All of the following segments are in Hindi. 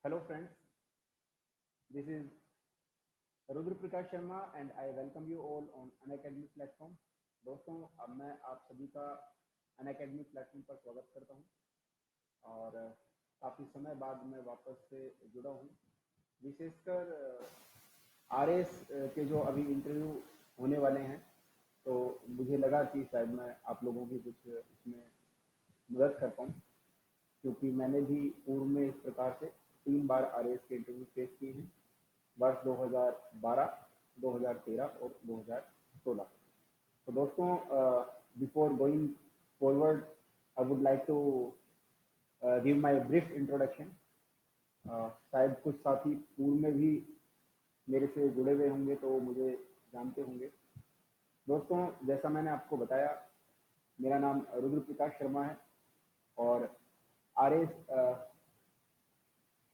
Hello friends, this is Rudra Prakash Sharma and I welcome you all on Unacademy platform. दोस्तों, अब मैं आप सभी का अनअकैडमी प्लेटफॉर्म पर स्वागत करता हूं और काफ़ी समय बाद मैं वापस से जुड़ा हूं। विशेषकर आरएस के जो अभी इंटरव्यू होने वाले हैं, तो मुझे लगा कि शायद मैं आप लोगों की कुछ इसमें मदद कर पाऊँ, क्योंकि मैंने भी पूर्व में इस प्रकार से 3 बार आरएस के इंटरव्यू फेस किए हैं, वर्ष 2012, 2013 और 2016। तो दोस्तों, before going forward I would like to give my brief introduction. शायद कुछ साथी पूर्व में भी मेरे से जुड़े हुए होंगे तो मुझे जानते होंगे। दोस्तों, जैसा मैंने आपको बताया, मेरा नाम रुद्र प्रकाश शर्मा है और आरएस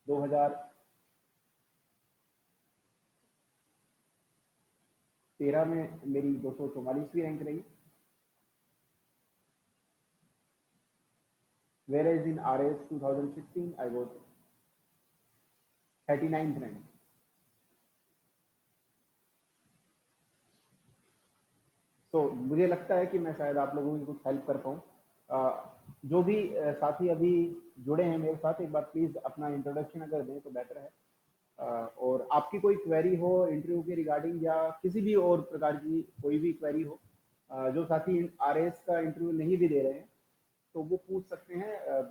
2013 में मेरी 244वीं रैंक रही, whereas in RS 2016 I was 39th rank। तो मुझे लगता है कि मैं शायद आप लोगों की कुछ हेल्प कर पाऊँ। जो भी साथी अभी जुड़े हैं मेरे साथ, एक बार प्लीज़ अपना इंट्रोडक्शन अगर दें तो बेटर है। और आपकी कोई क्वेरी हो इंटरव्यू के रिगार्डिंग या किसी भी और प्रकार की कोई भी क्वेरी हो, जो साथी आरएस का इंटरव्यू नहीं भी दे रहे हैं तो वो पूछ सकते हैं,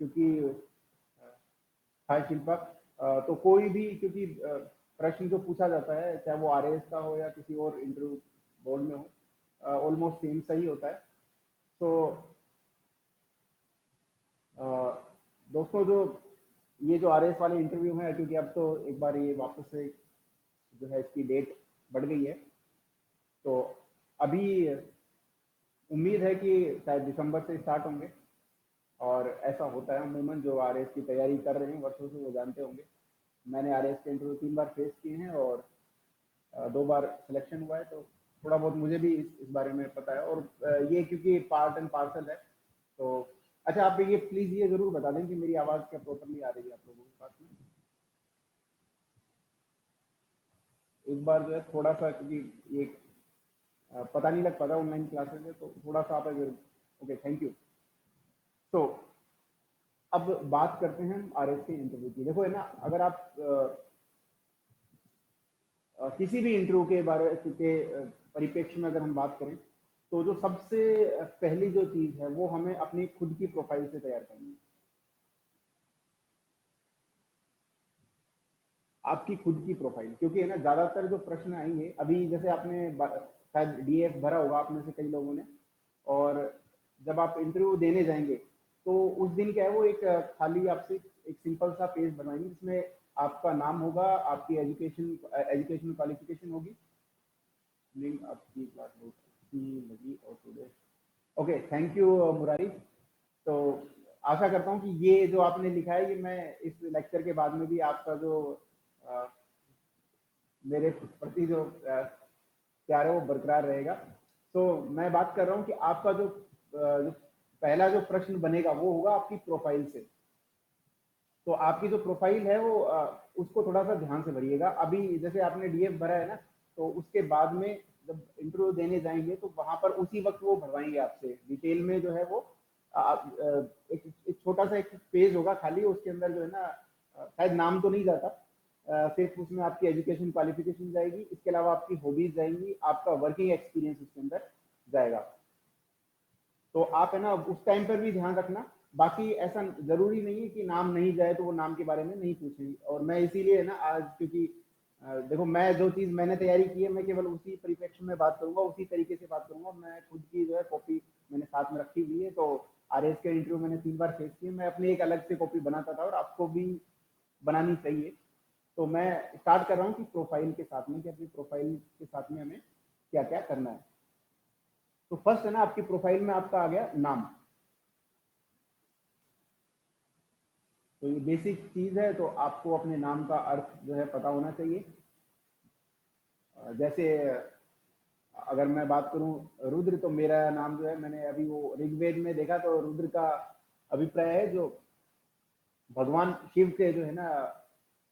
क्योंकि हाय शिल्पा, तो कोई भी, क्योंकि प्रश्न जो पूछा जाता है चाहे वो आरएस का हो या किसी और इंटरव्यू बोर्ड में हो, ऑलमोस्ट सेम सही होता है। तो दोस्तों, ये जो आरएस वाले इंटरव्यू है, क्योंकि अब तो एक बार ये वापस से जो है इसकी डेट बढ़ गई है, तो अभी उम्मीद है कि शायद दिसंबर से स्टार्ट होंगे। और ऐसा होता है अमूमन, जो आरएस की तैयारी कर रहे हैं वर्षों से वो जानते होंगे। मैंने आरएस के इंटरव्यू 3 बार फेस किए हैं और 2 बार सिलेक्शन हुआ है, तो थोड़ा बहुत मुझे भी इस बारे में पता है। और ये क्योंकि पार्ट एंड पार्सल है, तो अच्छा, आप ये प्लीज़ ये ज़रूर बता दें कि मेरी आवाज़ क्या प्रॉपरली आ रही है आप लोगों के पास में। एक बार जो है थोड़ा सा, क्योंकि ये पता नहीं लग पाता ऑनलाइन क्लासेस में, तो थोड़ा सा आप अगर, ओके, थैंक यू। तो अब बात करते हैं हम आरएस के इंटरव्यू की। देखो, है ना, अगर आप किसी भी इंटरव्यू के बारे के परिप्रेक्ष्य में अगर हम बात करें, तो जो सबसे पहली जो चीज़ है वो हमें अपनी खुद की प्रोफाइल से तैयार करनी है। आपकी खुद की प्रोफाइल, क्योंकि है ना, ज़्यादातर जो प्रश्न आएंगे अभी, जैसे आपने शायद डीएफ भरा होगा आप में से कई लोगों ने, और जब आप इंटरव्यू देने जाएंगे तो उस दिन क्या है, वो एक खाली आपसे एक सिंपल सा पेज बनवाएंगे जिसमें आपका नाम होगा, आपकी एजुकेशन क्वालिफिकेशन होगी, लिंक आपकी क्लास बहुत अच्छी लगी और today, okay, thank you Murari. तो आशा करता हूँ कि ये जो आपने लिखा है, ये मैं इस लेक्चर के बाद में भी आपका जो अ, मेरे प्रति जो प्यार है वो बरकरार रहेगा। तो मैं बात कर रहा हूँ कि आपका जो पहला जो प्रश्न बनेगा वो होगा आपकी प्रोफाइल से। तो आपकी जो प्रोफाइल है वो उसको थोड़ा सा ध्यान से भरिएगा। अभी जैसे आपने डीएफ भरा है ना, तो उसके बाद में जब इंटरव्यू देने जाएंगे तो वहां पर उसी वक्त वो भरवाएंगे आपसे डिटेल में, जो है वो एक छोटा सा एक पेज होगा खाली, उसके अंदर जो है ना, शायद नाम तो नहीं जाता, सिर्फ उसमें आपकी एजुकेशन क्वालिफिकेशन जाएगी, इसके अलावा आपकी हॉबीज जाएंगी, आपका वर्किंग एक्सपीरियंस उसके अंदर जाएगा। तो आप, है ना, उस टाइम पर भी ध्यान रखना। बाकी ऐसा जरूरी नहीं है कि नाम नहीं जाए तो वो नाम के बारे में नहीं पूछेंगे। और मैं इसीलिए, है ना, आज, क्योंकि देखो, मैं जो चीज़ मैंने तैयारी की है मैं केवल उसी परिप्रेक्ष्य में बात करूंगा, उसी तरीके से बात करूंगा। मैं खुद की जो है कॉपी मैंने साथ में रखी हुई है, तो आरएस के इंटरव्यू मैंने 3 बार फेस किए, मैं अपनी एक अलग से कॉपी बनाता था और आपको भी बनानी चाहिए। तो मैं स्टार्ट कर रहा हूँ कि प्रोफाइल के साथ में, कि अपनी प्रोफाइल के साथ में हमें क्या क्या करना है। तो फर्स्ट, है ना, आपकी प्रोफाइल में आपका आ गया नाम। तो ये बेसिक चीज है, तो आपको अपने नाम का अर्थ जो है पता होना चाहिए। जैसे अगर मैं बात करूं रुद्र, तो मेरा नाम जो है, मैंने अभी वो ऋग्वेद में देखा तो रुद्र का अभिप्राय है जो भगवान शिव के जो है ना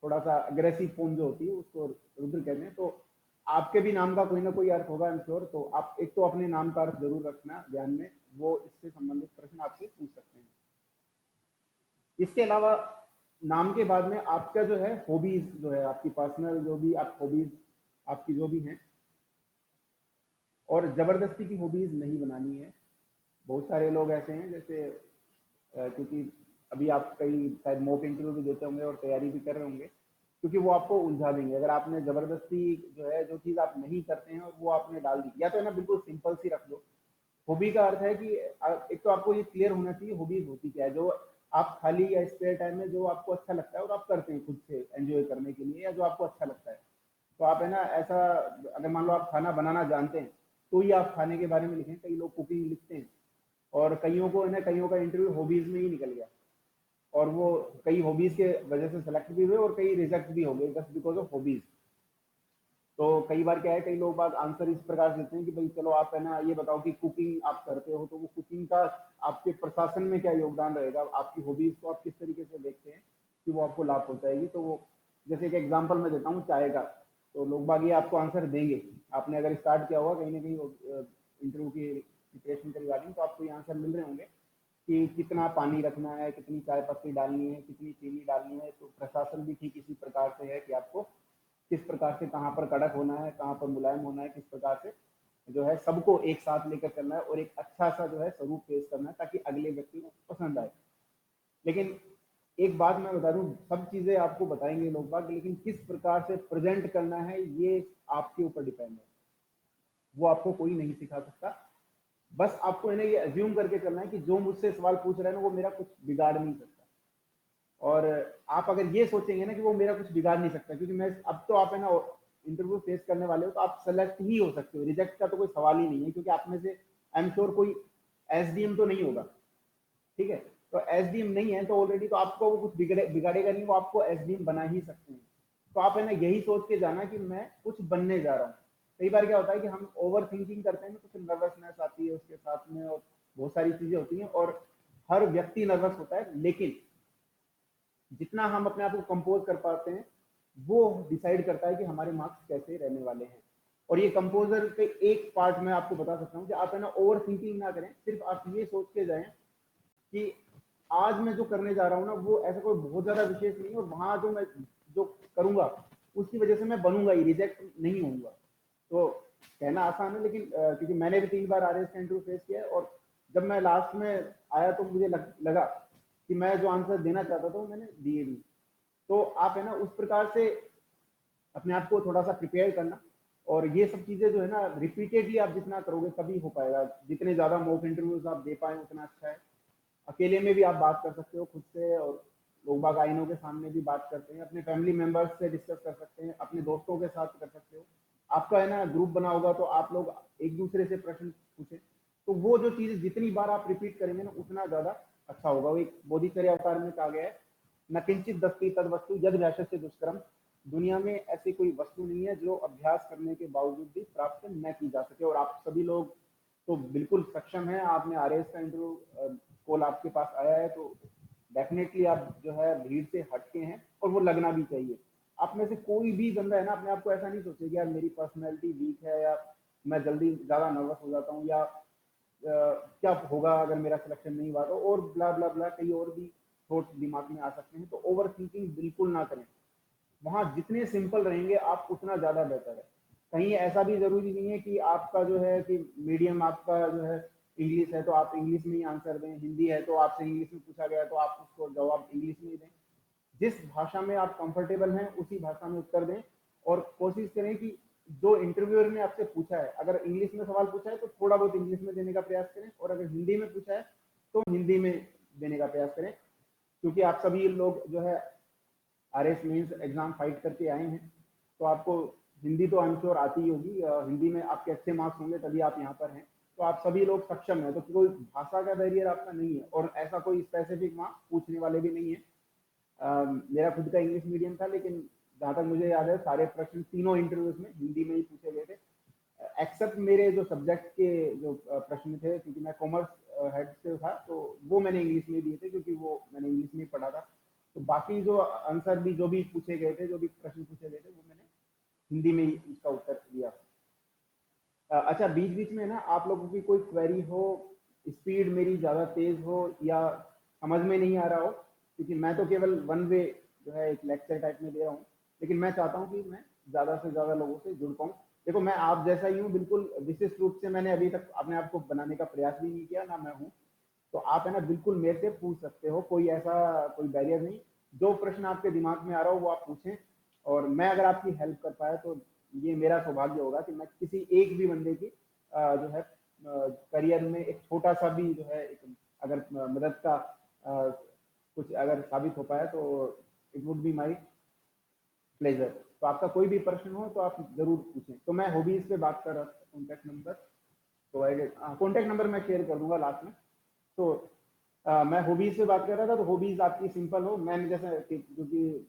थोड़ा सा अग्रेसिव फॉर्म जो होती है उसको रुद्र कहते हैं। तो आपके भी नाम का कोई ना कोई अर्थ होगा, आई एम श्योर। तो आप एक तो अपने नाम का अर्थ जरूर रखना ध्यान में, वो इससे संबंधित प्रश्न आपसे पूछ सकते हैं। इसके अलावा नाम के बाद में आपका जो है हॉबीज जो है, आपकी पर्सनल जो भी आप हॉबीज आपकी जो भी हैं, और जबरदस्ती की हॉबीज नहीं बनानी है। बहुत सारे लोग ऐसे हैं जैसे क्योंकि अभी आप कई शायद मॉक इंटरव्यू भी देते होंगे और तैयारी भी कर रहे होंगे, क्योंकि वो आपको उलझा देंगे अगर आपने जबरदस्ती जो है जो चीज़ आप नहीं करते हैं और वो आपने डाल दी। या तो है ना बिल्कुल सिंपल सी रख दो। हॉबी का अर्थ है कि एक तो आपको ये क्लियर होना चाहिए हॉबीज होती क्या है, जो आप खाली या स्पेयर टाइम में जो आपको अच्छा लगता है और आप करते हैं खुद से एंजॉय करने के लिए, या जो आपको अच्छा लगता है। तो आप है ना ऐसा, अगर मान लो आप खाना बनाना जानते हैं तो ही आप खाने के बारे में लिखें। कई लोग कुकिंग लिखते हैं और कईयों को है ना, कईयों का इंटरव्यू हॉबीज में ही निकल गया और वो कई हॉबीज के वजह से सेलेक्ट भी हुए और कई रिजेक्ट भी हो गए जस्ट बिकॉज ऑफ हॉबीज। तो कई बार क्या है, कई लोग बाग आंसर इस प्रकार देते हैं कि भाई चलो आप है ना ये बताओ कि कुकिंग आप करते हो, तो वो कुकिंग का आपके प्रशासन में क्या योगदान रहेगा, आपकी हॉबीज को आप किस तरीके से देखते हैं कि वो आपको लाभ पहुंचाएगी। तो वो जैसे एक एग्जांपल मैं देता हूँ चाय का, तो लोग बाग ये आपको आंसर देंगे। आपने अगर स्टार्ट किया होगा कहीं ना कहीं इंटरव्यू की प्रिपरेशन के रिगार्डिंग, तो आपको ये आंसर मिल रहे होंगे कि कितना पानी रखना है, कितनी चाय पत्ती डालनी है, कितनी चीनी डालनी है। तो प्रशासन भी ठीक इसी प्रकार से है कि आपको किस प्रकार से कहाँ पर कड़क होना है, कहाँ पर मुलायम होना है, किस प्रकार से जो है सबको एक साथ लेकर चलना है और एक अच्छा सा जो है स्वरूप पेश करना है ताकि अगले व्यक्ति को पसंद आए। लेकिन एक बात मैं बता दूं, सब चीजें आपको बताएंगे लोग बाग, लेकिन किस प्रकार से प्रेजेंट करना है ये आपके ऊपर डिपेंड है। वो आपको कोई नहीं सिखा सकता। बस आपको है ना ये अज्यूम करके चलना है कि जो मुझसे सवाल पूछ रहे हैं ना वो मेरा कुछ बिगाड़ नहीं सकता। और आप अगर ये सोचेंगे ना कि वो मेरा कुछ बिगाड़ नहीं सकता, क्योंकि मैं अब तो आप है ना इंटरव्यू फेस करने वाले हो, तो आप सेलेक्ट ही हो सकते हो, रिजेक्ट का तो कोई सवाल ही नहीं है, क्योंकि आप में से आई एम श्योर कोई एसडीएम तो नहीं होगा। ठीक है, तो एसडीएम नहीं है तो ऑलरेडी तो आपको वो कुछ बिगाड़ेगा नहीं, वो आपको एसडीएम बना ही सकते हैं। तो आप है ना यही सोच के जाना कि मैं कुछ बनने जा रहा हूँ। कई बार क्या होता है कि हम ओवर थिंकिंग करते हैं तो फिर नर्वसनेस आती है उसके साथ में, और बहुत सारी चीजें होती हैं, और हर व्यक्ति नर्वस होता है। लेकिन जितना हम अपने आप को कंपोज कर पाते हैं वो डिसाइड करता है कि हमारे मार्क्स कैसे रहने वाले हैं। और ये कंपोजर के एक पार्ट में आपको बता सकता हूँ कि आप है ना ओवर थिंकिंग ना करें, सिर्फ आप ये सोच के जाएं कि आज मैं जो करने जा रहा हूँ ना वो ऐसा कोई बहुत ज्यादा विशेष नहीं है, और वहां जो मैं जो करूंगा उसकी वजह से मैं बनूंगा ही, रिजेक्ट नहीं होऊंगा। तो कहना आसान है, लेकिन क्योंकि मैंने भी 3 बार आर एस का इंटरव्यू फेस किया है, और जब मैं लास्ट में आया तो मुझे लगा कि मैं जो आंसर देना चाहता था वो मैंने दिए भी। तो आप है ना उस प्रकार से अपने आप को थोड़ा सा प्रिपेयर करना, और ये सब चीजें जो है ना रिपीटेडली आप जितना करोगे तभी हो पाएगा। जितने ज्यादा मॉक इंटरव्यूज आप दे पाए उतना अच्छा है। अकेले में भी आप बात कर सकते हो खुद से, और लोग बाग आईनों के सामने भी बात करते हैं, अपने फैमिली मेंबर्स से डिस्कस कर सकते हैं, अपने दोस्तों के साथ कर सकते हो। आपका है ना ग्रुप बना होगा तो आप लोग एक दूसरे से प्रश्न पूछे। तो वो जो चीज जितनी बार आप रिपीट करेंगे ना उतना ज्यादा अच्छा होगा। वो एक बोधिचर्या अवतार में कहा गया है, न किंचित दस्ती तद वस्तु यद से दुष्कर्म। दुनिया में ऐसी कोई वस्तु नहीं है जो अभ्यास करने के बावजूद भी प्राप्त न की जा सके। और आप सभी लोग तो बिल्कुल सक्षम है। आपने आर एस का इंटरव्यू कॉल आपके पास आया है, तो डेफिनेटली आप जो है भीड़ से हटके हैं, और वो लगना भी चाहिए। आप में से कोई भी बंदा है ना अपने आप को ऐसा नहीं सोचेगा यार मेरी पर्सनैलिटी वीक है, या मैं जल्दी ज्यादा नर्वस हो जाता हूँ, या क्या होगा अगर मेरा सिलेक्शन नहीं हुआ, तो और ब्ला ब्ला ब्ला कई और भी थॉट्स दिमाग में आ सकते हैं। तो ओवर थिंकिंग बिल्कुल ना करें। वहां जितने सिंपल रहेंगे आप उतना ज्यादा बेहतर है। कहीं ऐसा भी जरूरी नहीं है कि आपका जो है कि मीडियम आपका जो है इंग्लिश है तो आप इंग्लिश में ही आंसर दें, हिंदी है तो आपसे इंग्लिश में पूछा गया तो आप उसको जवाब इंग्लिश में ही दें। जिस भाषा में आप कंफर्टेबल हैं उसी भाषा में उत्तर दें, और कोशिश करें कि जो इंटरव्यूअर ने आपसे पूछा है, अगर इंग्लिश में सवाल पूछा है तो थोड़ा बहुत इंग्लिश में देने का प्रयास करें, और अगर हिंदी में पूछा है तो हिंदी में देने का प्रयास करें। क्योंकि आप सभी लोग जो है R S means exam fight करके आए हैं, तो आपको हिंदी तो आई एम श्योर आती ही होगी। हिंदी में आपके अच्छे मार्क्स होंगे तभी आप यहाँ पर हैं। तो आप सभी लोग सक्षम हैं, तो कोई भाषा का बैरियर आपका नहीं है, और ऐसा कोई स्पेसिफिक मार्क्स पूछने वाले भी नहीं है। मेरा खुद का इंग्लिश मीडियम था, लेकिन जहाँ तक मुझे याद है सारे प्रश्न तीनों इंटरव्यूज में हिंदी में ही पूछे गए थे, एक्सेप्ट मेरे जो सब्जेक्ट के जो प्रश्न थे, क्योंकि मैं कॉमर्स हेड से था तो वो मैंने इंग्लिश में दिए थे, क्योंकि वो मैंने इंग्लिश में पढ़ा था। तो तो बाकी जो आंसर भी जो भी पूछे गए थे, जो भी प्रश्न पूछे गए थे, वो मैंने हिंदी में ही उसका उत्तर दिया। अच्छा, बीच बीच में ना आप लोगों की कोई क्वेरी हो, स्पीड मेरी ज़्यादा तेज हो या समझ में नहीं आ रहा हो, क्योंकि मैं तो केवल वन वे जो है एक लेक्चर टाइप में दे रहा हूँ, लेकिन मैं चाहता हूँ कि मैं ज़्यादा से ज़्यादा लोगों से जुड़ पाऊँ। देखो, मैं आप जैसा ही हूँ, बिल्कुल विशिष्ट रूप से मैंने अभी तक अपने आप को बनाने का प्रयास भी नहीं किया, ना मैं हूँ। तो आप है ना बिल्कुल मेरे से पूछ सकते हो, कोई ऐसा कोई बैरियर नहीं। जो प्रश्न आपके दिमाग में आ रहा हो वो आप पूछें, और मैं अगर आपकी हेल्प कर पाया तो ये मेरा सौभाग्य होगा कि मैं किसी एक भी बंदे की जो है करियर में एक छोटा सा भी जो है एक अगर मदद का कुछ अगर साबित हो पाया तो it would be my pleasure. तो आपका कोई भी प्रश्न हो तो आप जरूर पूछें। तो मैं हॉबीज पे बात कर रहा था, contact number provided, contact number मैं शेयर कर दूंगा लास्ट में। तो मैं हॉबीज से बात कर रहा था। तो हॉबीज आपकी सिंपल हो, मैंने जैसे क्योंकि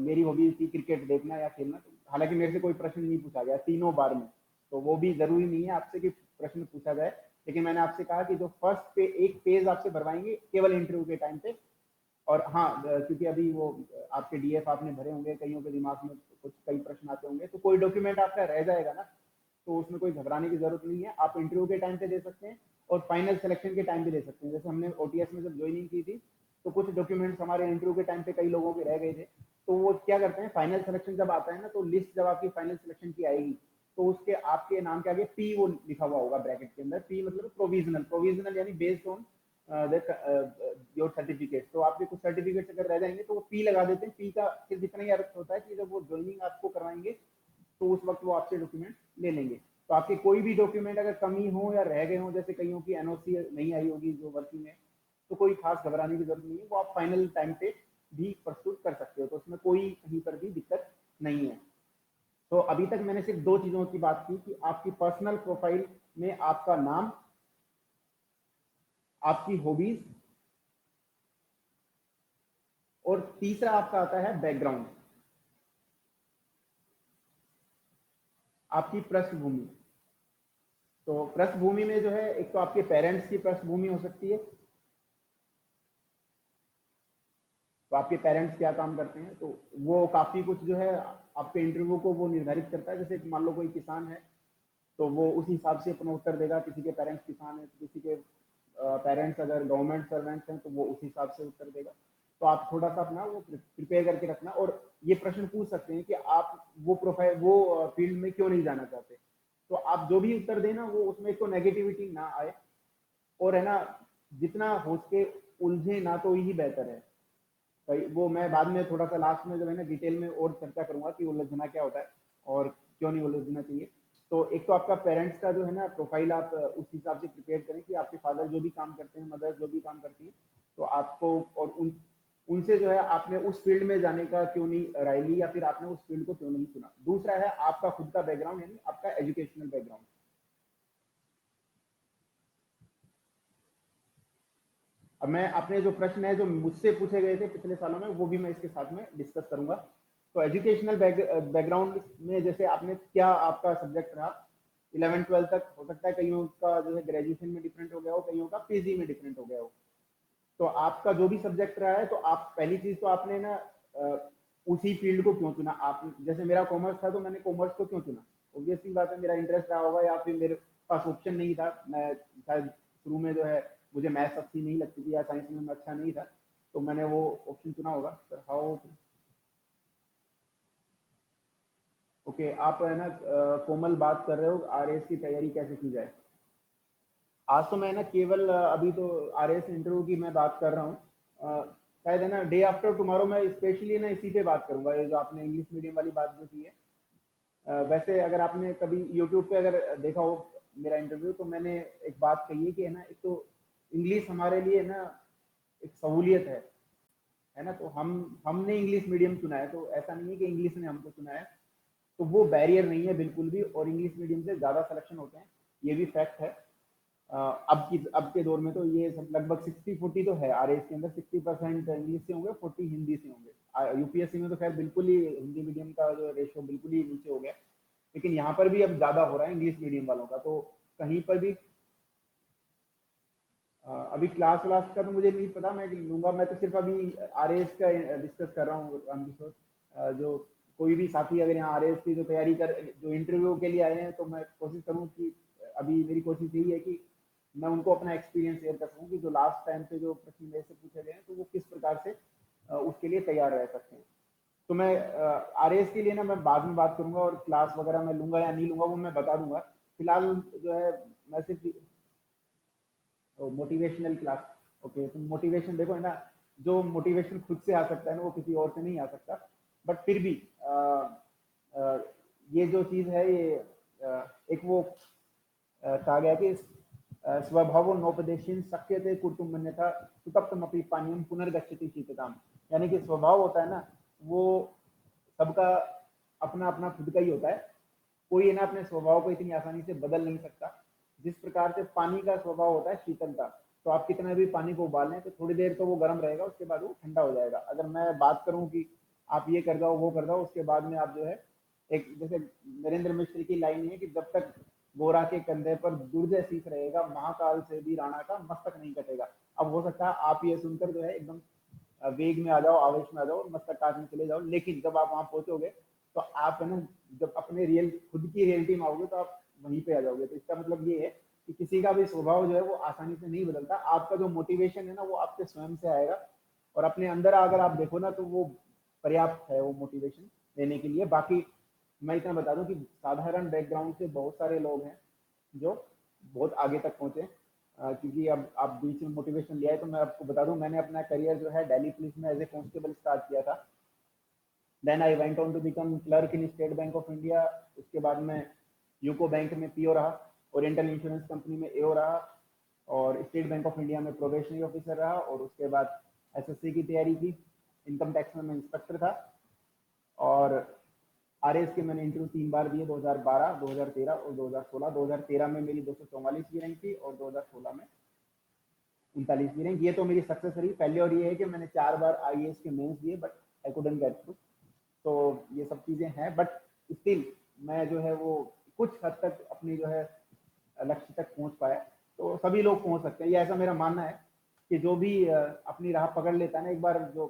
मेरी हॉबीज थी क्रिकेट देखना या खेलना, तो हालांकि मेरे से कोई प्रश्न नहीं पूछा गया तीनों बार में, तो वो भी जरूरी नहीं है आपसे कि प्रश्न पूछा जाए। लेकिन मैंने आपसे कहा कि जो फर्स्ट पे एक पेज आपसे भरवाएंगे केवल इंटरव्यू के टाइम पे। और हाँ, क्योंकि अभी वो आपके डीएफ आपने भरे होंगे, कईयों के दिमाग में कुछ कई प्रश्न आते होंगे, तो कोई डॉक्यूमेंट आपका रह जाएगा ना, तो उसमें कोई घबराने की जरूरत नहीं है। आप इंटरव्यू के टाइम पे दे सकते हैं और फाइनल सिलेक्शन के टाइम पे दे सकते हैं। जैसे हमने ओटीएस में जब ज्वाइनिंग की थी, तो कुछ डॉक्यूमेंट्स हमारे इंटरव्यू के टाइम पे कई लोगों के रह गए थे, तो वो क्या करते हैं, फाइनल सिलेक्शन जब आता है ना, तो लिस्ट जब आपकी फाइनल सिलेक्शन की आएगी, तो उसके आपके नाम के आगे पी वो लिखा हुआ होगा ब्रैकेट के अंदर। पी मतलब प्रोविजनल, प्रोविजनल यानी बेस्ड ऑन योर सर्टिफिकेट। तो आपके कुछ सर्टिफिकेट अगर रह जाएंगे तो वो पी लगा देते हैं। पी का सिर्फ इतना ही अर्थ होता है कि जब वो ज्वाइनिंग आपको करवाएंगे तो उस वक्त वो आपसे डॉक्यूमेंट ले लेंगे। तो आपके कोई भी डॉक्यूमेंट अगर कमी हो या रह गए हो, जैसे कईयों की एनओसी नहीं आई होगी जो वर्किंग है, तो कोई खास घबराने की जरूरत नहीं है, वो आप फाइनल टाइम पे भी प्रस्तुत कर सकते हो, तो उसमें कोई कहीं पर भी दिक्कत नहीं है। तो अभी तक मैंने सिर्फ दो चीजों की बात की कि आपकी पर्सनल प्रोफाइल में आपका नाम, आपकी हॉबीज, और तीसरा आपका आता है बैकग्राउंड, आपकी पृष्ठभूमि। तो पृष्ठभूमि में जो है, एक तो आपके पेरेंट्स की पृष्ठभूमि हो सकती है, तो आपके पेरेंट्स क्या काम करते हैं, तो वो काफी कुछ जो है आपके इंटरव्यू को वो निर्धारित करता है। जैसे मान लो कोई किसान है, तो वो उस हिसाब से अपना उत्तर देगा। किसी के पेरेंट्स किसान है, तो किसी के पेरेंट्स अगर गवर्नमेंट सर्वेंट्स हैं, तो वो उस हिसाब से उत्तर देगा। तो आप थोड़ा सा अपना वो प्रिपेयर करके रखना, और ये प्रश्न पूछ सकते हैं कि आप वो प्रोफाइल वो फील्ड में क्यों नहीं जाना चाहते। तो आप जो भी उत्तर देना, वो उसमें तो नेगेटिविटी ना आए, और है ना, जितना हो सके उलझे ना तो यही बेहतर है भाई। वो मैं बाद में थोड़ा सा लास्ट में जो है ना डिटेल में और चर्चा करूंगा कि उलझना क्या होता है और क्यों नहीं उलझना चाहिए। तो एक तो आपका पेरेंट्स का जो है ना प्रोफाइल आप उस हिसाब से प्रिपेयर करें कि आपके फादर जो भी काम करते हैं, मदर जो भी काम करती है, तो आपको और उनसे जो है आपने उस फील्ड में जाने का क्यों नहीं राय ली, या फिर आपने उस फील्ड को क्यों नहीं चुना। दूसरा है आपका खुद का बैकग्राउंड, यानी आपका एजुकेशनल बैकग्राउंड। अब मैं अपने जो प्रश्न है जो मुझसे पूछे गए थे पिछले सालों में, वो भी मैं इसके साथ में डिस्कस करूंगा। तो एजुकेशनल बैकग्राउंड में जैसे आपने क्या आपका सब्जेक्ट रहा 11th 12th तक, हो सकता है कईयों का जो है ग्रेजुएशन में डिफरेंट हो गया हो, कईयों का पीजी में डिफरेंट हो गया हो। तो आपका जो भी सब्जेक्ट रहा है, तो आप पहली चीज तो आपने ना उसी फील्ड को क्यों चुना। आप जैसे मेरा कॉमर्स था, तो मैंने कॉमर्स को क्यों चुना, ऑब्वियसली बात है मेरा इंटरेस्ट रहा होगा, या फिर मेरे पास ऑप्शन नहीं था। मैं शायद शुरू में जो है मुझे मैथ्स अच्छी नहीं लगती थी, या साइंस में मैं अच्छा नहीं था, तो मैंने वो ऑप्शन चुना होगा। सर हाउ, ओके, आप है ना कोमल बात कर रहे हो आरएस की तैयारी कैसे की जाए। आज तो मैं ना केवल अभी तो आरएस इंटरव्यू की मैं बात कर रहा हूँ। शायद है ना डे आफ्टर टुमारो मैं स्पेशली ना इसी पे बात करूंगा, ये जो आपने इंग्लिश मीडियम वाली बात जो की है। वैसे अगर आपने कभी यूट्यूब पे अगर देखा हो मेरा इंटरव्यू, तो मैंने एक बात कही है कि है ना, एक तो इंग्लिश हमारे लिए ना एक सहूलियत है ना। तो हमने इंग्लिश मीडियम चुना है, तो ऐसा नहीं है कि इंग्लिश ने हमको चुना है। तो वो बैरियर नहीं है बिल्कुल भी, और इंग्लिश मीडियम से ज़्यादा सिलेक्शन होते हैं, ये भी फैक्ट है। अब के दौर में तो ये सब लगभग 60-40 तो है। आरएस के अंदर 60% इंग्लिश से होंगे, 40 हिंदी से होंगे। यूपीएससी में तो खैर बिल्कुल ही हिंदी मीडियम का जो रेशो बिल्कुल ही नीचे हो गया, लेकिन यहाँ पर भी अब ज़्यादा हो रहा है इंग्लिश मीडियम वालों का। तो कहीं पर भी अभी क्लास व्लास का तो मुझे नहीं पता, मैं लूंगा। मैं तो सिर्फ अभी आरएएस का डिस्कस कर रहा हूँ रामकिशोर। जो कोई भी साथी अगर यहाँ आरएएस की जो तैयारी कर, जो इंटरव्यू के लिए आए हैं, तो मैं कोशिश करूँ कि अभी मेरी कोशिश यही है कि मैं उनको अपना एक्सपीरियंस शेयर कर सकूँ कि जो लास्ट टाइम पे जो प्रश्न मेरे से पूछे गए हैं तो वो किस प्रकार से उसके लिए तैयार रह सकते हैं। तो मैं आरएएस के लिए ना मैं बाद में बात करूंगा, और क्लास वगैरह मैं लूंगा या नहीं लूंगा वो मैं बता दूंगा। फिलहाल जो है मैं सिर्फ मोटिवेशनल क्लास। ओके, तो मोटिवेशन देखो है ना, जो मोटिवेशन खुद से आ सकता है ना वो किसी और से नहीं आ सकता। बट फिर भी अ, ये जो चीज है ये एक वो कहा गया कि स्वभावो नोपदेशिन शक्यते कुर्तुम मन्यथा सुतप्तमपि पानीयम पुनर्गच्छति शीतताम। यानी कि स्वभाव होता है ना, वो सबका अपना अपना खुद का ही होता है। कोई है ना अपने स्वभाव को इतनी आसानी से बदल नहीं सकता। जिस प्रकार से पानी का स्वभाव होता है शीतलता, तो आप कितना भी पानी को उबालें तो थोड़ी देर तो वो गर्म रहेगा, उसके बाद वो ठंडा हो जाएगा। अगर मैं बात करूं कि आप ये कर जाओ वो कर जाओ, उसके बाद में आप जो है एक जैसे नरेंद्र मिश्र की लाइन है कि जब तक गोरा के कंधे पर दुर्जय सीख रहेगा, महाकाल से भी राणा का मस्तक नहीं कटेगा। अब हो सकता है आप ये सुनकर जो है एकदम वेग में आ जाओ, आवेश में आ जाओ, मस्तक काटने चले जाओ, लेकिन जब आप वहां पहुंचोगे तो आप है ना, जब अपने रियल खुद की रियलिटी में आओगे तो आप वहीं पे आ जाओगे। तो इसका मतलब ये है कि किसी का भी स्वभाव जो है वो आसानी से नहीं बदलता। आपका जो मोटिवेशन है ना वो आपके स्वयं से आएगा, और अपने अंदर अगर आप देखो ना तो वो पर्याप्त है वो मोटिवेशन देने के लिए। बाकी मैं इतना बता दूं कि साधारण बैकग्राउंड से बहुत सारे लोग हैं जो बहुत आगे तक पहुंचे। क्योंकि अब आप बीच में मोटिवेशन लिया है तो मैं आपको बता दूं, मैंने अपना करियर जो है दिल्ली पुलिस में एज ए कांस्टेबल स्टार्ट किया था। Then I went on to become clerk in State Bank of India. उसके बाद में यूको बैंक में पीओ रहा, ओरिएंटल इंश्योरेंस कंपनी में एओ रहा, और स्टेट बैंक ऑफ इंडिया में प्रोबेशनरी ऑफिसर रहा, और उसके बाद एसएससी की तैयारी की। इनकम टैक्स में मैं इंस्पेक्टर था। और आरएएस के मैंने इंटरव्यू 3 बार दिए, 2012, 2013 और 2016। 2013 में मेरी 244वीं रैंक थी, और 2016 में 39वीं रैंक। ये तो मेरी सक्सेस रही पहले। और ये है कि मैंने 4 बार आईएएस के मेंस दिए, but I couldn't get through. तो ये सब चीजें हैं, बट स्टिल मैं जो है वो कुछ हद तक अपनी जो है लक्ष्य तक पहुंच पाया। तो सभी लोग पहुंच सकते हैं, ये ऐसा मेरा मानना है कि जो भी अपनी राह पकड़ लेता है ना एक बार, जो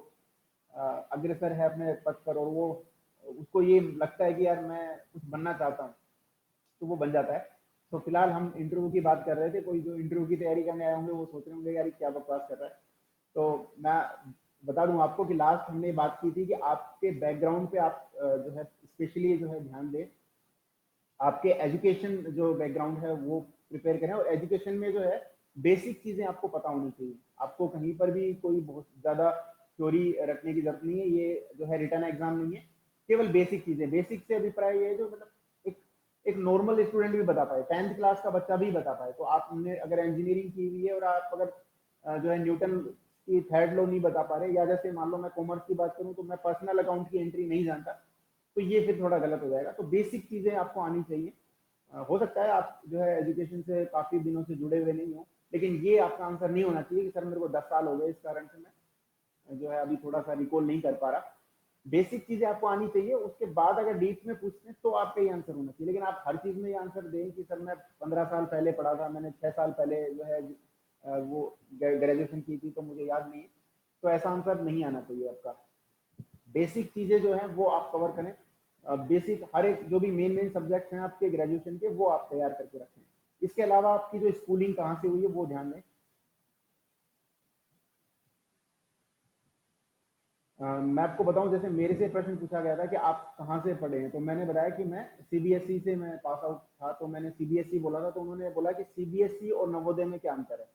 अग्रसर है अपने पथ पर, और वो उसको ये लगता है कि यार मैं कुछ बनना चाहता हूँ, तो वो बन जाता है। तो फिलहाल हम इंटरव्यू की बात कर रहे थे, कोई जो इंटरव्यू की तैयारी करने आए होंगे वो सोच रहे होंगे यार क्या बकवास कर रहा है। तो मैं बता दूं आपको कि लास्ट हमने बात की थी कि आपके बैकग्राउंड पे आप जो है स्पेशली जो है ध्यान दें। आपके एजुकेशन जो बैकग्राउंड है वो प्रिपेयर करें, और एजुकेशन में जो है बेसिक चीजें आपको पता होनी चाहिए। आपको कहीं पर भी कोई बहुत ज्यादा थ्योरी रखने की जरूरत नहीं है। ये जो है रिटर्न एग्जाम नहीं है, केवल बेसिक चीजें। बेसिक से अभिप्राय ये है जो मतलब एक एक नॉर्मल स्टूडेंट भी बता पाए, 10th क्लास का बच्चा भी बता पाए। तो आपने अगर इंजीनियरिंग की हुई है और आप अगर जो है न्यूटन की थर्ड लॉ नहीं बता पा रहे, या जैसे मान लो मैं कॉमर्स की बात करूं तो मैं पर्सनल अकाउंट की एंट्री नहीं जानता, तो ये फिर थोड़ा गलत हो जाएगा। तो बेसिक चीजें आपको आनी चाहिए। हो सकता है आप जो है एजुकेशन से काफी दिनों से जुड़े हुए नहीं हो, लेकिन ये आपका आंसर नहीं होना चाहिए कि सर मेरे को 10 साल हो गए इस कारण से मैं जो है अभी थोड़ा सा रिकॉल नहीं कर पा रहा। बेसिक चीजें आपको आनी चाहिए, उसके बाद अगर डीप में पूछते हैं तो आपका ये आंसर होना चाहिए। लेकिन आप हर चीज में ये आंसर दें कि सर मैं 15 साल पहले पढ़ा था, मैंने 6 साल पहले जो है वो ग्रेजुएशन की थी तो मुझे याद नहीं है, तो ऐसा आंसर नहीं आना चाहिए आपका। बेसिक चीजें जो है वो आप कवर करें। बेसिक हर एक जो भी मेन मेन सब्जेक्ट हैं आपके ग्रेजुएशन के, वो आप तैयार करके रखें। इसके अलावा आपकी जो स्कूलिंग कहाँ से हुई है वो ध्यान दें। मैं आपको बताऊं, जैसे मेरे से प्रश्न पूछा गया था कि आप कहाँ से पढ़े हैं, तो मैंने बताया कि मैं सीबीएसई से मैं पास आउट था। तो मैंने सीबीएसई बोला था, तो उन्होंने बोला कि सीबीएसई और नवोदय में क्या अंतर है।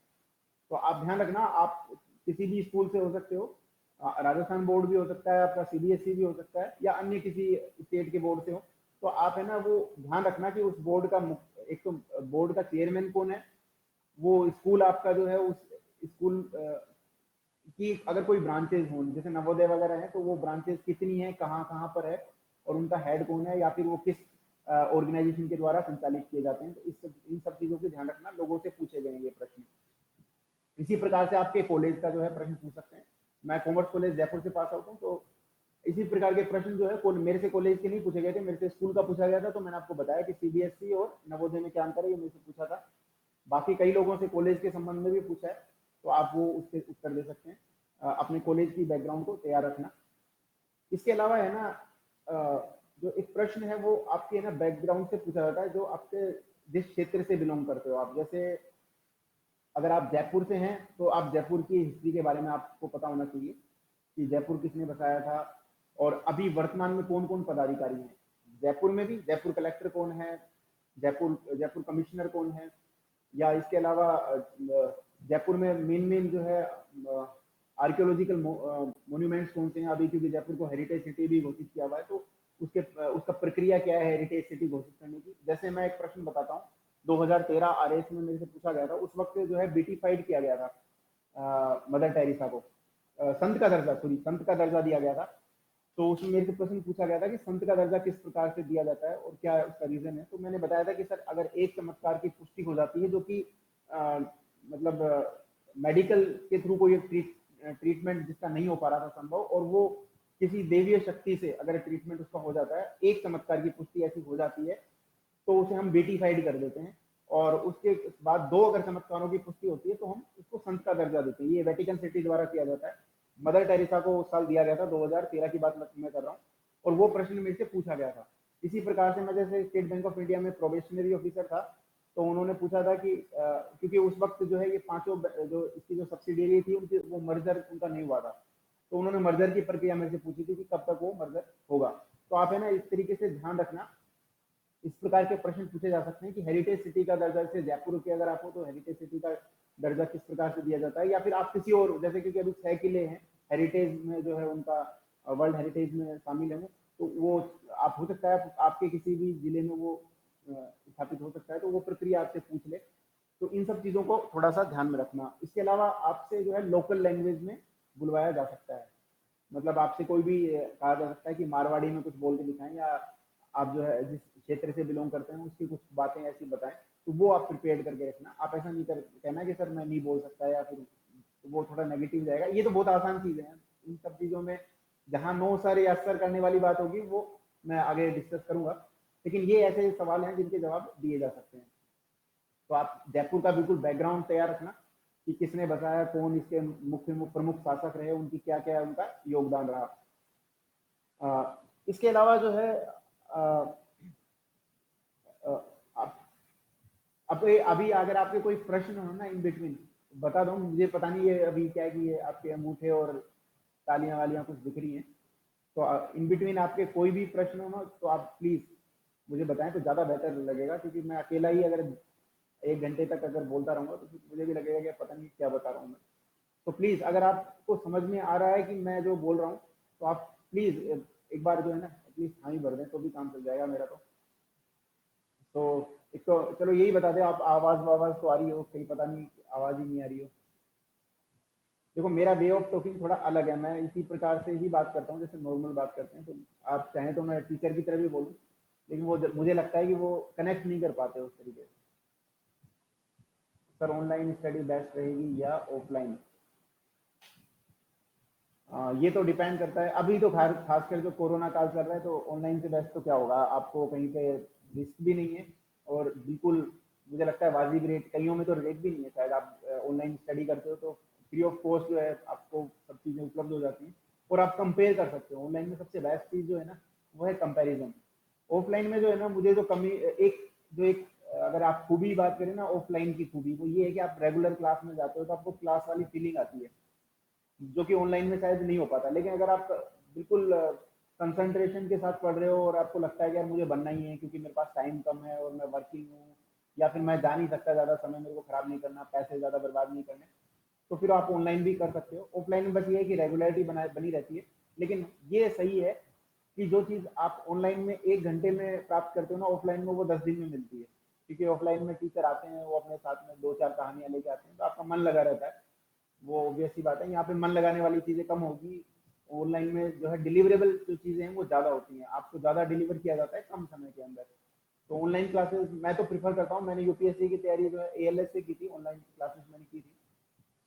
तो आप ध्यान रखना, आप किसी भी स्कूल से हो सकते हो। राजस्थान बोर्ड भी हो सकता है आपका, सीबीएसई भी हो सकता है, या अन्य किसी स्टेट के बोर्ड से हो। तो आप है ना वो ध्यान रखना कि उस बोर्ड का एक तो बोर्ड का चेयरमैन कौन है, वो स्कूल आपका जो है उस स्कूल की अगर कोई ब्रांचेज हों, जैसे नवोदय वगैरह है, तो वो ब्रांचेज कितनी है, कहाँ कहाँ पर है, और उनका हेड कौन है, या फिर वो किस ऑर्गेनाइजेशन के द्वारा संचालित किए जाते हैं। तो इन सब चीजों की ध्यान रखना, लोगों से पूछे गए ये प्रश्न। इसी प्रकार से आपके कॉलेज का जो है प्रश्न पूछ सकते हैं। मैं कॉमर्स कॉलेज जयपुर से पास आउट हूँ, तो इसी प्रकार के प्रश्न जो है मेरे से कॉलेज के नहीं पूछे गए थे, मेरे से स्कूल का पूछा गया था। तो मैंने आपको बताया कि सीबीएसई और नवोदय में क्या अंतर है, ये मेरे से पूछा था। बाकी कई लोगों से कॉलेज के संबंध में भी पूछा है। तो आप वो उसके उत्तर दे सकते हैं। अपने कॉलेज की बैकग्राउंड को तैयार रखना। इसके अलावा है ना, जो एक प्रश्न है वो आपके है ना बैकग्राउंड से पूछा जाता है, जो आपके जिस क्षेत्र से बिलोंग करते हो आप। जैसे अगर आप जयपुर से हैं तो आप जयपुर की हिस्ट्री के बारे में आपको पता होना चाहिए कि जयपुर किसने बसाया था, और अभी वर्तमान में कौन कौन पदाधिकारी हैं जयपुर में भी। जयपुर कलेक्टर कौन है, जयपुर जयपुर कमिश्नर कौन है, या इसके अलावा जयपुर में मेन मेन जो है आर्कियोलॉजिकल मोन्यूमेंट्स कौन से हैं अभी, क्योंकि जयपुर को हेरिटेज सिटी भी घोषित किया हुआ है। तो उसके उसका प्रक्रिया क्या है हेरिटेज सिटी घोषित करने की। जैसे मैं एक प्रश्न बताता हूँ, 2013 आरएस में मेरे से पूछा गया था। उस वक्त जो है बीटीफाइड किया गया था मदर टेरेसा को, संत का दर्जा, सॉरी संत का दर्जा दिया गया था। तो उसमें मेरे से प्रश्न पूछा गया था कि संत का दर्जा किस प्रकार से दिया जाता है और क्या उसका रीजन है। तो मैंने बताया था कि सर अगर एक चमत्कार की पुष्टि हो जाती है जो कि मतलब मेडिकल के थ्रू कोई ट्रीटमेंट जिसका नहीं हो पा रहा था संभव, और वो किसी देवीय शक्ति से अगर ट्रीटमेंट उसका हो जाता है, एक चमत्कार की पुष्टि ऐसी हो जाती है, तो उसे हम बेटीफाइड कर देते हैं। और उसके बाद दो अगर चमत्कारों की पुष्टि होती है तो हम उसको संत का दर्जा देते हैं। ये वेटिकन सिटी द्वारा किया जाता है। मदर टेरेसा को उस साल दिया गया था, 2013 की बात मैं कर रहा हूँ, और वो प्रश्न मेरे से पूछा गया था। इसी प्रकार से मैं जैसे स्टेट बैंक ऑफ इंडिया में प्रोबेशनरी ऑफिसर था, तो उन्होंने पूछा था कि क्योंकि उस वक्त जो है ये पांचों जो इसकी जो सब्सिडियरी थी उनकी वो मर्जर उनका नहीं हुआ था, तो उन्होंने मर्जर की प्रक्रिया मेरे से पूछी थी कि कब तक वो मर्जर होगा। तो आप है ना इस तरीके से ध्यान रखना, इस प्रकार के प्रश्न पूछे जा सकते हैं कि हेरिटेज सिटी का दर्जा, जैसे जयपुर के अगर आप हो तो हेरिटेज सिटी का दर्जा किस प्रकार से दिया जाता है, या फिर आप किसी और, जैसे क्योंकि अभी 6 किले हैं हेरिटेज में जो है उनका वर्ल्ड हेरिटेज में शामिल है, तो वो आप हो सकता है आपके किसी भी जिले में वो स्थापित हो सकता है, तो वो प्रक्रिया आपसे पूछ ले। तो इन सब चीज़ों को थोड़ा सा ध्यान में रखना। इसके अलावा आपसे जो है लोकल लैंग्वेज में बुलवाया जा सकता है, मतलब आपसे कोई भी कहा जा सकता है कि मारवाड़ी में कुछ बोल के दिखाएं, या आप जो है जिस क्षेत्र से बिलोंग करते हैं उसकी कुछ बातें ऐसी बताएं, तो वो आप प्रिपेयर करके रखना। आप ऐसा नहीं कर कहना कि सर मैं नहीं बोल सकता, या फिर तो वो थोड़ा नेगेटिव जाएगा। ये तो बहुत आसान चीज़ें हैं, इन सब चीज़ों में जहाँ नो सर या सर करने वाली बात होगी वो मैं आगे डिस्कस करूंगा, लेकिन ये ऐसे सवाल हैं जिनके जवाब दिए जा सकते हैं। तो आप जयपुर का बिल्कुल बैकग्राउंड तैयार रखना कि किसने बसाया, कौन इसके मुख्य प्रमुख शासक रहे, उनकी क्या क्या उनका योगदान रहा। इसके अलावा जो है आप अब अभी अगर आपके कोई प्रश्न हो ना इन बिटवीन, बता दो। मुझे पता नहीं है अभी क्या है कि ये आपके अंगूठे और तालियां वालियां कुछ दिख रही हैं, तो इन बिटवीन आपके कोई भी प्रश्न हो ना तो आप प्लीज मुझे बताएं, तो ज़्यादा बेहतर लगेगा। क्योंकि मैं अकेला ही अगर 1 घंटे तक अगर बोलता रहूँगा तो मुझे भी लगेगा कि पता नहीं क्या बता रहा हूँ मैं। तो प्लीज़ अगर आपको समझ में आ रहा है कि मैं जो बोल रहा हूँ, तो आप प्लीज़ एक बार जो है ना एटलीस्ट हाँ ही भर दें, तो भी काम चल जाएगा मेरा। तो एक तो चलो यही बता दें, आप आवाज़ वावाज़ तो आ रही हो, कहीं पता नहीं आवाज़ ही नहीं आ रही हो। देखो मेरा वे ऑफ टॉकिंग थोड़ा अलग है, मैं इसी प्रकार से ही बात करता हूँ जैसे नॉर्मल बात करते हैं। तो आप चाहें तो मैं टीचर की तरह भी बोलूँ, लेकिन वो मुझे लगता है कि वो कनेक्ट नहीं कर पाते उस तरीके से। सर ऑनलाइन स्टडी बेस्ट रहेगी या ऑफलाइन? ये तो डिपेंड करता है। अभी तो खासकर जो कोरोना काल चल रहा है, तो ऑनलाइन से बेस्ट तो क्या होगा, आपको कहीं पे रिस्क भी नहीं है, और बिल्कुल मुझे लगता है वाजिब रेट, कईयों में तो रेट भी नहीं है शायद। आप ऑनलाइन स्टडी करते हो तो फ्री ऑफ कॉस्ट जो है आपको सब चीज़ें उपलब्ध हो जाती हैं, और आप कंपेयर कर सकते हो। ऑनलाइन में सबसे बेस्ट चीज़ जो है ना वो है कंपेरिजन। ऑफलाइन में जो है ना, मुझे जो कमी एक अगर आप खूबी बात करें ना ऑफलाइन की खूबी, वो ये है कि आप रेगुलर क्लास में जाते हो तो आपको क्लास वाली फीलिंग आती है, जो कि ऑनलाइन में शायद नहीं हो पाता। लेकिन अगर आप बिल्कुल कंसंट्रेशन के साथ पढ़ रहे हो और आपको लगता है कि यार मुझे बनना ही है क्योंकि मेरे पास टाइम कम है और मैं वर्किंग हूँ, या फिर मैं जा नहीं सकता, ज़्यादा समय मेरे को खराब नहीं करना, पैसे ज़्यादा बर्बाद नहीं करने, तो फिर आप ऑनलाइन भी कर सकते हो। ऑफलाइन में बस ये है कि रेगुलरिटी बनी रहती है। लेकिन ये सही है कि जो चीज़ आप ऑनलाइन में 1 घंटे में प्राप्त करते हो ना, ऑफलाइन में वो 10 दिन में मिलती है। क्योंकि ऑफलाइन में टीचर आते हैं, वो अपने साथ में 2-4 कहानियाँ लेके आते हैं, तो आपका मन लगा रहता है। वो ऑब्वियस सी बात है, यहाँ पे मन लगाने वाली चीज़ें कम होगी। ऑनलाइन में जो है डिलीवरेबल जो चीज़ें हैं वो ज़्यादा होती हैं, आपको ज़्यादा डिलीवर किया जाता है कम समय के अंदर। तो ऑनलाइन क्लासेस मैं तो प्रीफर करता हूँ। मैंने यूपीएससी की तैयारी जो है एएलएस से की थी, ऑनलाइन क्लासेस मैंने की थी।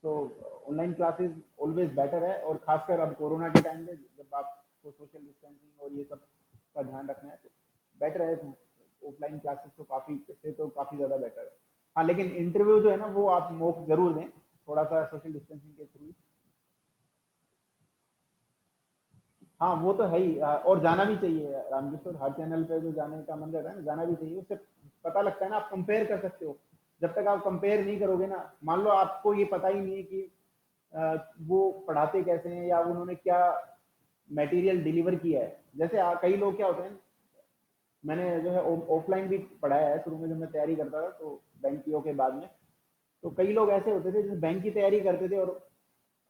तो ऑनलाइन क्लासेस ऑलवेज बेटर है, और खासकर अब कोरोना के टाइम में जब आपको सोशल डिस्टेंसिंग और ये सब का ध्यान रखना है, तो बेटर है। ऑफलाइन क्लासेस तो काफ़ी इससे तो काफ़ी ज़्यादा बेटर है। हाँ लेकिन इंटरव्यू जो है ना वो आप मॉक जरूर दें, थोड़ा सा सोशल डिस्टेंसिंग के थ्रू। हाँ वो तो है ही, और जाना भी चाहिए रामकिशोर, हर चैनल पे जो जाने का मन रहता है ना, जाना भी चाहिए, उससे पता लगता है ना, आप कंपेयर कर सकते हो। जब तक आप कंपेयर नहीं करोगे ना, मान लो आपको ये पता ही नहीं है कि वो पढ़ाते कैसे हैं या उन्होंने क्या मटेरियल डिलीवर किया है। जैसे कई लोग क्या होते हैं, मैंने जो है ऑफलाइन भी पढ़ाया है शुरू में जब मैं तैयारी करता था, तो बैंक पीओ के बाद में, तो कई लोग ऐसे होते थे जो बैंक की तैयारी करते थे,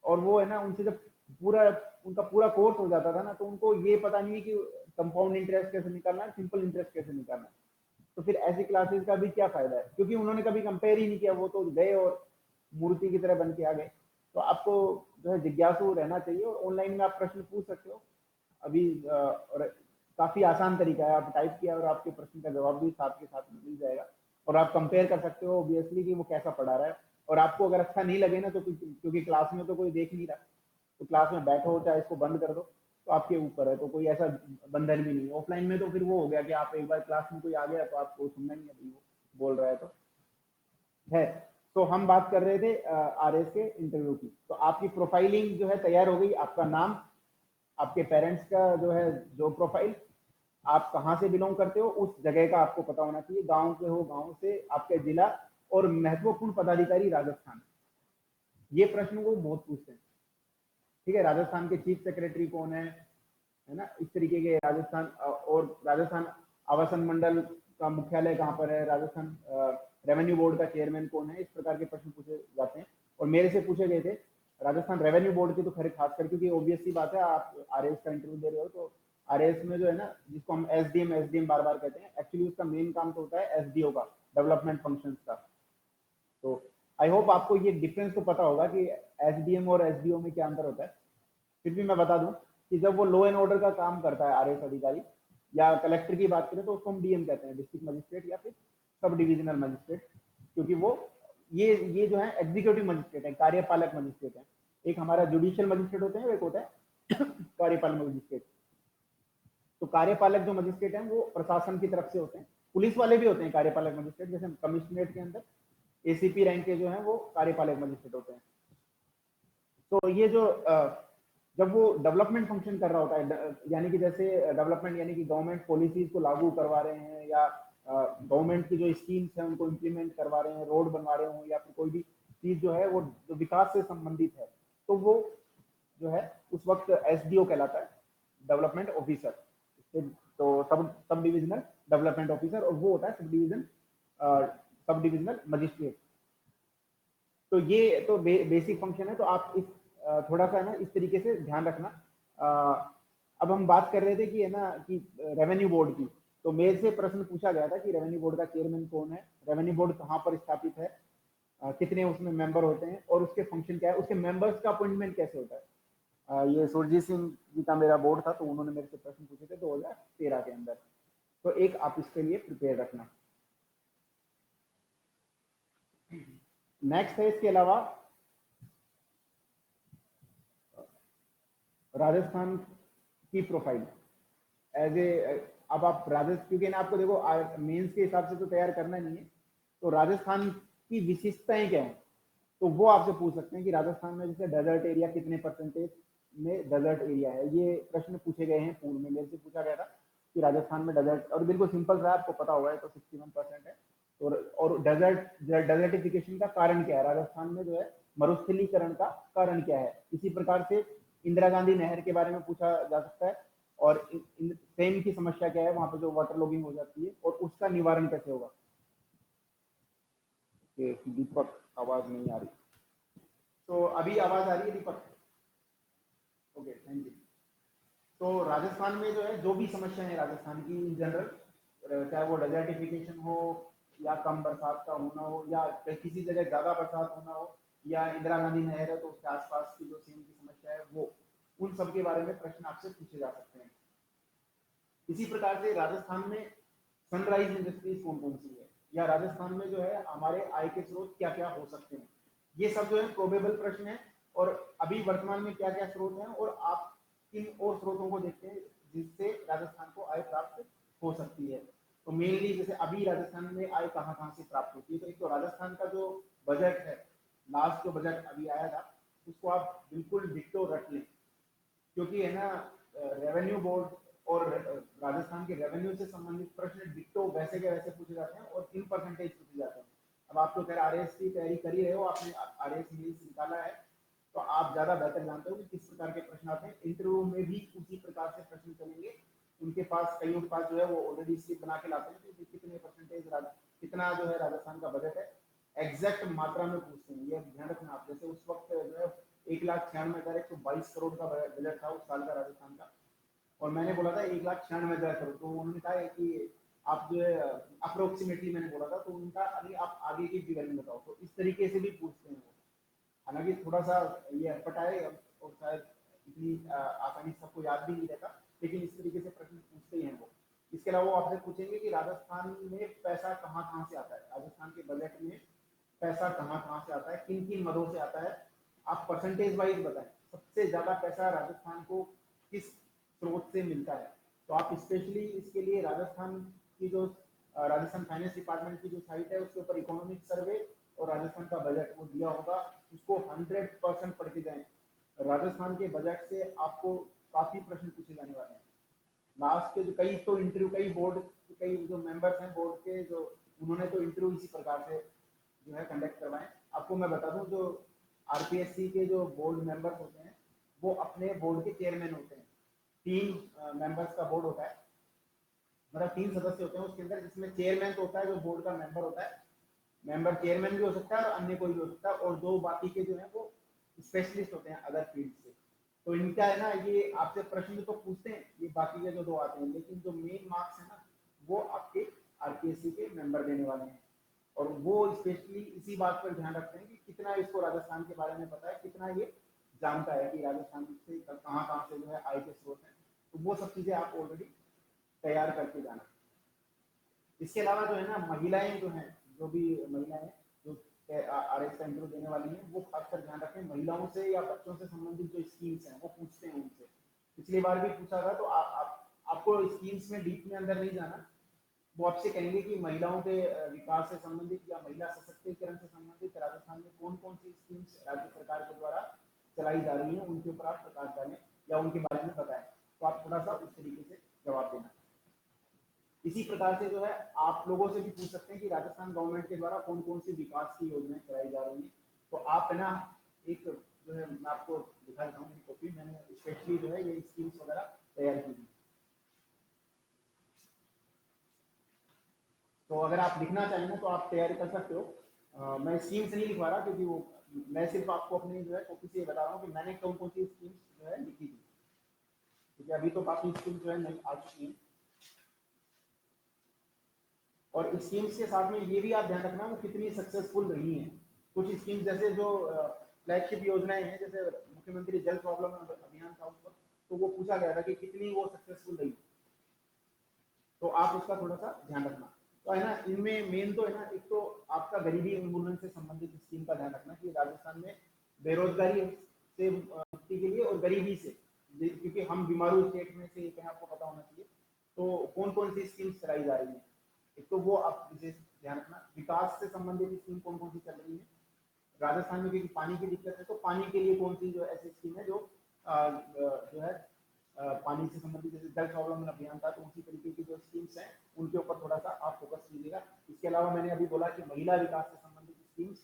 और वो है ना, उनसे जब पूरा उनका पूरा कोर्स हो जाता था ना, तो उनको ये पता नहीं है कि कंपाउंड इंटरेस्ट कैसे निकालना है, सिंपल इंटरेस्ट कैसे निकालना है। तो फिर ऐसी क्लासेस का भी क्या फायदा है, क्योंकि उन्होंने कभी कंपेयर ही नहीं किया, वो तो गए और मूर्ति की तरह बन के आ गए। तो आपको जो है जिज्ञासु रहना चाहिए, और ऑनलाइन में आप प्रश्न पूछ सकते हो। अभी और काफी आसान तरीका है, आप टाइप किया और आपके प्रश्न का जवाब भी साथ के साथ मिल जाएगा, और आप कंपेयर कर सकते हो ऑब्वियसली कि वो कैसा पढ़ा रहा है। और आपको अगर अच्छा नहीं लगे ना, तो क्योंकि क्लास में तो कोई देख नहीं रहा, तो क्लास में बैठो चाहे इसको बंद कर दो, तो आपके ऊपर है, तो कोई ऐसा बंधन भी नहीं है। ऑफलाइन में तो फिर वो हो गया कि आप एक बार क्लास में कोई आ गया तो आपको सुनना ही है भाई, वो बोल रहा है तो है। तो हम बात कर रहे थे आरएस के इंटरव्यू की। तो आपकी प्रोफाइलिंग जो है तैयार हो गई, आपका नाम, आपके पेरेंट्स का जो है जो प्रोफाइल, आप कहाँ से बिलोंग करते हो उस जगह का आपको पता होना चाहिए, गांव से हो गांव से, आपके जिला, और महत्वपूर्ण पदाधिकारी राजस्थान। ये प्रश्न को बहुत पूछते हैं, ठीक है। राजस्थान के चीफ सेक्रेटरी कौन है ना, इस तरीके के राजस्थान, और राजस्थान आवासन मंडल का मुख्यालय कहाँ पर है, राजस्थान रेवेन्यू बोर्ड का चेयरमैन कौन है, इस प्रकार के प्रश्न पूछे जाते हैं। और मेरे से पूछे गए थे राजस्थान रेवेन्यू बोर्ड के, तो खैर खासकर, क्योंकि ऑब्वियस सी बात है, आप आरएएस का इंटरव्यू दे रहे हो, तो आरएएस में जो है ना, जिसको हम एसडीएम एसडीएम बार बार कहते हैं, एक्चुअली उसका मेन काम तो होता है एसडीओ का, डेवलपमेंट फंक्शंस का। तो आई होप आपको ये डिफरेंस तो पता होगा कि एसडीएम और एसडीओ में क्या अंतर होता है। फिर भी मैं बता दूं कि जब वो लॉ एंड ऑर्डर का काम करता है आरएएस अधिकारी, या कलेक्टर की बात करें तो उसको हम डीएम कहते हैं, डिस्ट्रिक्ट मजिस्ट्रेट या फिर सब डिविजनल मजिस्ट्रेट, क्योंकि वो ये जो है एग्जीक्यूटिव मजिस्ट्रेट है, कार्यपालक मजिस्ट्रेट है। एक हमारा जुडिशियल मजिस्ट्रेट होते हैं, एक होता है कार्यपालक मजिस्ट्रेट। तो कार्यपालक जो मजिस्ट्रेट हैं वो प्रशासन की तरफ से होते हैं, पुलिस वाले भी होते हैं कार्यपालक मजिस्ट्रेट, जैसे कमिश्नरेट के अंदर एसीपी रैंक के जो है वो कार्यपालक मजिस्ट्रेट होते हैं। तो ये जो जब वो डेवलपमेंट फंक्शन कर रहा होता है, यानी कि जैसे डेवलपमेंट यानी कि गवर्नमेंट पॉलिसीज को लागू करवा रहे हैं, या गवर्नमेंट की जो स्कीम्स हैं उनको इम्प्लीमेंट करवा रहे हैं, रोड बनवा रहे हो, या फिर कोई भी चीज जो है वो जो विकास से संबंधित है, तो वो जो है उस वक्त एसडीओ कहलाता है, डेवलपमेंट ऑफिसर। तो सब डिविजनल डेवलपमेंट ऑफिसर, और वो होता है सब डिविजनल मजिस्ट्रेट। तो ये तो बेसिक फंक्शन है। तो आप इस थोड़ा सा ना इस तरीके से ध्यान रखना। अब हम बात कर रहे थे कि है ना कि रेवेन्यू बोर्ड की, तो मेरे से प्रश्न पूछा गया था कि रेवेन्यू बोर्ड का चेयरमैन कौन है, रेवेन्यू बोर्ड कहाँ पर स्थापित है, कितने उसमें मेंबर होते हैं, और उसके फंक्शन क्या है, उसके मेंबर्स का अपॉइंटमेंट कैसे होता है। ये सुरजीत सिंह जी का मेरा बोर्ड था, तो उन्होंने मेरे से प्रश्न पूछे थे 2013 के अंदर। तो एक आप इसके लिए प्रिपेयर रखना। नेक्स्ट है इसके अलावा राजस्थान की प्रोफाइल एज ए, अब आप राजस्थान, क्योंकि ना आपको देखो मेंस के हिसाब से तो तैयार करना नहीं है, तो राजस्थान की विशेषताएं क्या है, तो वो आपसे पूछ सकते हैं कि राजस्थान में जैसे डेजर्ट एरिया कितने परसेंटेज में डेजर्ट एरिया है। ये प्रश्न पूछे गए हैं पूर्व में, मेरे से पूछा गया था कि राजस्थान में डेजर्ट, और बिल्कुल सिंपल सा आपको पता होगा, तो 61% है। और डेजर्टिफिकेशन का कारण क्या है, राजस्थान में जो है मरुस्थलीकरण का कारण क्या है। इसी प्रकार से इंदिरा गांधी नहर के बारे में पूछा जा सकता है, और सेम की समस्या क्या है वहां पर जो वाटर लॉगिंग हो जाती है, और उसका निवारण कैसे होगा। दीपक आवाज नहीं आ रही, तो अभी आवाज आ रही है दीपक? Okay, thank you. तो राजस्थान में जो है जो भी समस्या है राजस्थान की इन जनरल, चाहे वो डेजर्टिफिकेशन हो, या कम बरसात का होना हो, या किसी जगह ज्यादा बरसात होना हो, या इंदिरा गांधी नहर है तो उसके आसपास की जो सीम की समस्या है, वो उन सब के बारे में प्रश्न आपसे पूछे जा सकते हैं। इसी प्रकार से राजस्थान में सनराइज इंडस्ट्रीज कौन कौन सी है, या राजस्थान में जो है हमारे आय के स्रोत क्या क्या हो सकते हैं, ये सब जो है प्रोबेबल प्रश्न है। और अभी वर्तमान में क्या क्या स्रोत हैं, और आप किन और स्रोतों को देखते हैं जिससे राजस्थान को आय प्राप्त हो सकती है। तो मेनली जैसे अभी राजस्थान में आय कहाँ कहाँ से प्राप्त होती है, तो एक तो राजस्थान का जो बजट है, लास्ट जो बजट अभी आया था उसको आप बिल्कुल डिक्टो रट लें, क्योंकि है ना रेवेन्यू बोर्ड और राजस्थान के रेवेन्यू से संबंधित प्रश्न डिक्टो वैसे के वैसे पूछे जाते हैं और इन परसेंटेज पूछे जाते हैं। अब आप तो खैर आरएएस की तैयारी कर ही रहे हो, आपने आरएएस मेंस निकाला है, तो आप ज्यादा बेहतर जानते हो कि किस प्रकार के प्रश्न आते हैं। इंटरव्यू में भी उसी प्रकार से प्रश्न चलेंगे। उनके पास, कईयों के पास जो है वो ऑलरेडी स्लिप बना के लाते हैं कि कितने परसेंटेज कितना जो है राजस्थान का बजट है, एग्जैक्ट मात्रा में पूछते हैं। ये ध्यान रखना आप। जैसे उस वक्त जो है 1,96,122 करोड़ का बजट था उस साल का राजस्थान का, और मैंने बोला था 1,96,000 करोड़, तो उन्होंने कहा है कि आप जो है अप्रोक्सीमेटली मैंने बोला था, तो उनका अभी आप आगे की फिगरिंग बताओ। तो इस तरीके से भी पूछते हैं वो। हालांकि थोड़ा सा ये अटपटा है और शायद इतनी आसानी से सबको याद भी नहीं रहता, लेकिन इस तरीके से प्रश्न पूछते ही हैं वो। इसके अलावा वो आपसे पूछेंगे कि राजस्थान में पैसा कहाँ कहाँ से आता है, राजस्थान के बजट में पैसा कहाँ कहाँ से आता है, किन किन मदों से आता है, आप परसेंटेज वाइज बताएं सबसे ज्यादा पैसा राजस्थान को किस स्रोत से मिलता है। तो आप स्पेशली इसके लिए राजस्थान की जो राजस्थान फाइनेंस डिपार्टमेंट की जो साइट है उसके ऊपर इकोनॉमिक सर्वे और राजस्थान का बजट वो दिया होगा, उसको 100% पढ़ के जाएं। राजस्थान के बजट से आपको काफी प्रश्न पूछे जाने वाले हैं। लास्ट के जो कई तो इंटरव्यू, कई बोर्ड, कई जो मेंबर्स हैं बोर्ड के, जो उन्होंने तो इंटरव्यू इसी प्रकार से जो है कंडक्ट करवाएं। आपको मैं बता दूं, जो आरपीएससी के जो बोर्ड मेंबर्स होते हैं वो अपने बोर्ड के चेयरमैन होते हैं। 3 मेंबर्स का बोर्ड होता है, मतलब 3 सदस्य होते हैं उसके अंदर, जिसमें चेयरमैन तो होता है जो बोर्ड का मेंबर होता है, मेंबर चेयरमैन भी हो सकता है और अन्य कोई भी हो सकता है, और 2 बाकी के जो है वो स्पेशलिस्ट होते हैं अदर फील्ड से। तो इनका है ना, ये आपसे प्रश्न तो पूछते हैं ये बाकी के जो 2 आते हैं, लेकिन जो मेन मार्क्स है ना वो आपके आरपीएससी के मेंबर देने वाले हैं। और वो स्पेशली इसी बात पर ध्यान रखते हैं कि कितना इसको राजस्थान के बारे में पता है, कितना ये जानता है कि राजस्थान से कहाँ कहाँ से जो है आय के स्रोत हैं। तो वो सब चीजें आप ऑलरेडी तैयार करके जाना। इसके अलावा जो है ना महिलाएं जो हैं, जो भी महिलाएं जो आरएस का इंटरव्यू देने वाली हैं, वो खासकर ध्यान रखें महिलाओं से या बच्चों से संबंधित जो स्कीम्स हैं वो पूछते हैं उनसे। पिछली बार भी पूछा था, तो आपको स्कीम्स में डीप में अंदर नहीं जाना। वो आपसे कहेंगे कि महिलाओं के विकास से संबंधित या महिला सशक्तिकरण से संबंधित राजस्थान में कौन कौन सी स्कीम्स राज्य सरकार के द्वारा चलाई जा रही हैं, उनके ऊपर आप प्रकाश डालें या उनके बारे में बताएं। तो आप थोड़ा सा उस तरीके से जवाब देना। इसी प्रकार से जो है आप लोगों से भी पूछ सकते हैं कि राजस्थान गवर्नमेंट के द्वारा कौन कौन सी विकास की योजनाएं चलाई जा रही हैं। तो आप है ना, एक जो है मैं आपको दिखा देता हूँ कॉपी, मैंने स्पेशली जो है ये स्कीम्स वगैरह तैयार की थी। तो अगर आप लिखना चाहें ना तो आप तैयारी कर सकते हो। मैं स्कीम्स नहीं लिखवा रहा, क्योंकि वो मैं सिर्फ आपको अपनी जो है कॉपी से बता रहा हूँ कि मैंने कौन कौन सी स्कीम्स जो है लिखी थी, क्योंकि अभी तो काफी स्कीम्स जो है नहीं आ चुकी हैं। और स्कीम्स के साथ में ये भी आप ध्यान रखना वो कितनी सक्सेसफुल रही हैं। कुछ स्कीम्स जैसे जो फ्लैगशिप योजनाएं हैं, जैसे मुख्यमंत्री जल प्रॉब्लम अभियान था उस वक्त, तो वो पूछा गया था कि कितनी वो सक्सेसफुल रही, तो आप उसका थोड़ा सा ध्यान रखना। तो है ना, इनमें मेन तो है ना, एक तो आपका गरीबी उन्मूलन से संबंधित स्कीम का ध्यान रखना कि राजस्थान में बेरोजगारी से मुक्ति के लिए और गरीबी से, क्योंकि हम बीमारू स्टेट में से एक है, आपको पता होना चाहिए। तो कौन कौन सी स्कीम्स चलाई जा रही है, एक तो वो आप विशेष ध्यान रखना। विकास से संबंधित स्कीम कौन कौन सी चल रही है राजस्थान में, क्योंकि पानी की दिक्कत है, तो पानी के लिए कौन सी जो ऐसी स्कीम है जो जो है पानी से संबंधित, जैसे जल स्वावलंबन अभियान था, तो उसी तरीके की जो स्कीम्स हैं उनके ऊपर थोड़ा सा आप फोकस कीजिएगा। इसके अलावा मैंने अभी बोला कि महिला विकास से संबंधित स्कीम्स,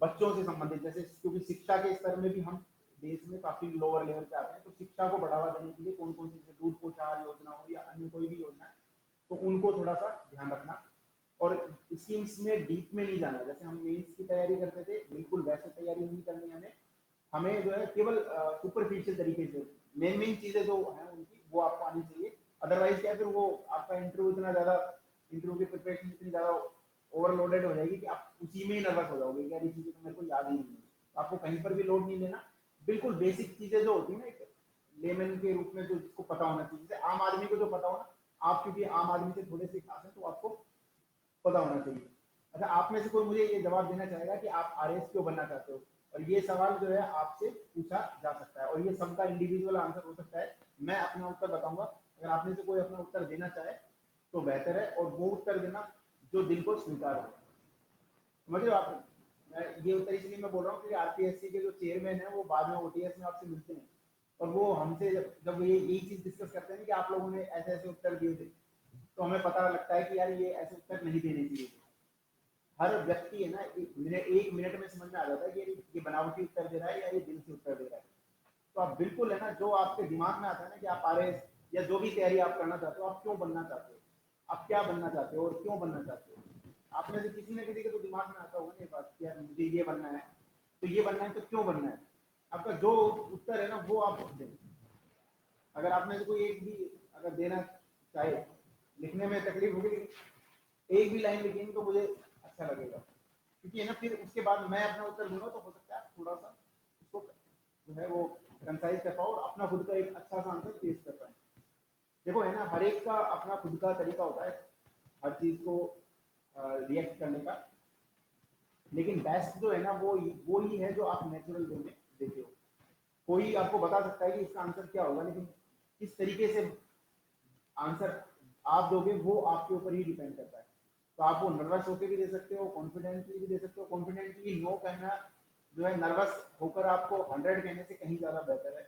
बच्चों से संबंधित, जैसे क्योंकि शिक्षा के स्तर में भी हम देश में काफी लोअर लेवल पे आते हैं, तो शिक्षा को बढ़ावा देने के लिए कौन कौन सी दूध पोषाहार योजना हो या अन्य कोई भी योजना है, तो उनको थोड़ा सा ध्यान रखना। और स्कीम्स में डीप में नहीं जाना, जैसे हम मेंस की तैयारी करते थे बिल्कुल वैसे तैयारी नहीं करनी हमें। हमें जो है केवल सुपरफिशियल तरीके से मेन मेन चीजें जो है उनकी वो आपको आनी चाहिए। अदरवाइज क्या है, फिर वो आपका इंटरव्यू इतना ज्यादा, इंटरव्यू की प्रिपरेशन इतनी ज्यादा ओवरलोडेड हो जाएगी कि आप उसी में ही नर्वस हो जाओगे कि यार ये चीजें तो मेरे को याद ही नहीं है। तो आपको कहीं पर भी लोड नहीं लेना, बिल्कुल बेसिक चीजें जो होती है ना एक लेमन के रूप में जो जिसको पता होना चाहिए, जैसे आम आदमी को जो पता होना, आप क्योंकि आम आदमी से थोड़े से खास हैं तो आपको पता होना चाहिए। अच्छा, आप में से कोई मुझे ये जवाब देना चाहेगा कि आप आरएस क्यों बनना चाहते हो, और ये सवाल जो है आपसे पूछा जा सकता है, और ये सबका इंडिविजुअल आंसर हो सकता है। मैं अपना उत्तर बताऊंगा, अगर आप में से कोई अपना उत्तर देना चाहे तो बेहतर है, और वो उत्तर देना जो दिल को स्वीकार हो। समझ रहे हो आप ये उत्तर इसलिए मैं बोल रहा हूँ कि आरपीएससी के जो चेयरमैन है वो बाद में ओटीएस में आपसे मिलते हैं और वो हमसे जब ये यही चीज डिस्कस करते हैं कि आप लोगों ने ऐसे ऐसे उत्तर दिए थे, तो हमें पता लगता है कि यार ये ऐसे उत्तर नहीं देने चाहिए। हर व्यक्ति है ना एक मिनट में समझ में आ जाता है कि ये बनावटी उत्तर दे रहा है या ये दिल से उत्तर दे रहा है। तो आप बिल्कुल है ना, जो आपके दिमाग में आता है ना कि आप आरएएस या जो भी तैयारी आप करना चाहते हो, आप क्यों बनना चाहते हो, आप क्या बनना चाहते हो और क्यों बनना चाहते हो, आप में से किसी न किसी के तो दिमाग में आता होगा ना ये बात कि यार मुझे ये बनना है, तो ये बनना है तो क्यों बनना है। आपका जो उत्तर है ना वो आप दें। अगर आप में से कोई एक भी अगर देना चाहे, लिखने में तकलीफ होगी, एक भी लाइन लिखेंगे तो मुझे अच्छा लगेगा, क्योंकि है ना फिर उसके बाद मैं अपना उत्तर दूंगा तो हो सकता है थोड़ा सा उसको जो है वो कंसाइज कर पाओ और अपना खुद का एक अच्छा सा आंसर पेश कर पाए। देखो है ना, हर एक का अपना खुद का तरीका होता है हर चीज को रिएक्ट करने का, लेकिन बेस्ट जो है ना वो ही है जो आप नेचुरल वे में देते हो। कोई आपको बता सकता है कि इसका आंसर क्या होगा, लेकिन किस तरीके से आंसर आप दोगे वो आपके ऊपर ही डिपेंड करता है। तो आप वो नर्वस होकर भी दे सकते हो, कॉन्फिडेंटली भी दे सकते हो। कॉन्फिडेंटली नो कहना जो है नर्वस होकर आपको 100 कहने से कहीं ज्यादा बेहतर है।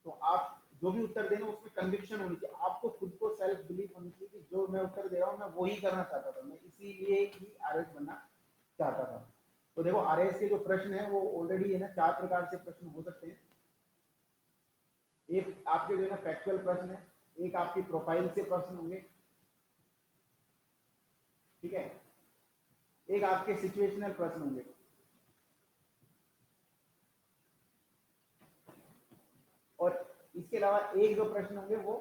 तो आप जो भी उत्तर देना उसमें कन्विक्शन होनी चाहिए, आपको खुद को सेल्फ बिलीफ होनी चाहिए कि जो मैं उत्तर दे रहा हूँ मैं वही करना चाहता था, मैं इसीलिए ही आरएस बनना चाहता था। तो देखो आरएस के जो प्रश्न है वो ऑलरेडी है ना 4 प्रकार से प्रश्न हो सकते हैं। एक आपके जो है ना फैक्चुअल प्रश्न है, एक आपकी प्रोफाइल से प्रश्न होंगे, ठीक है, एक आपके सिचुएशनल प्रश्न होंगे, और इसके अलावा एक जो प्रश्न होंगे वो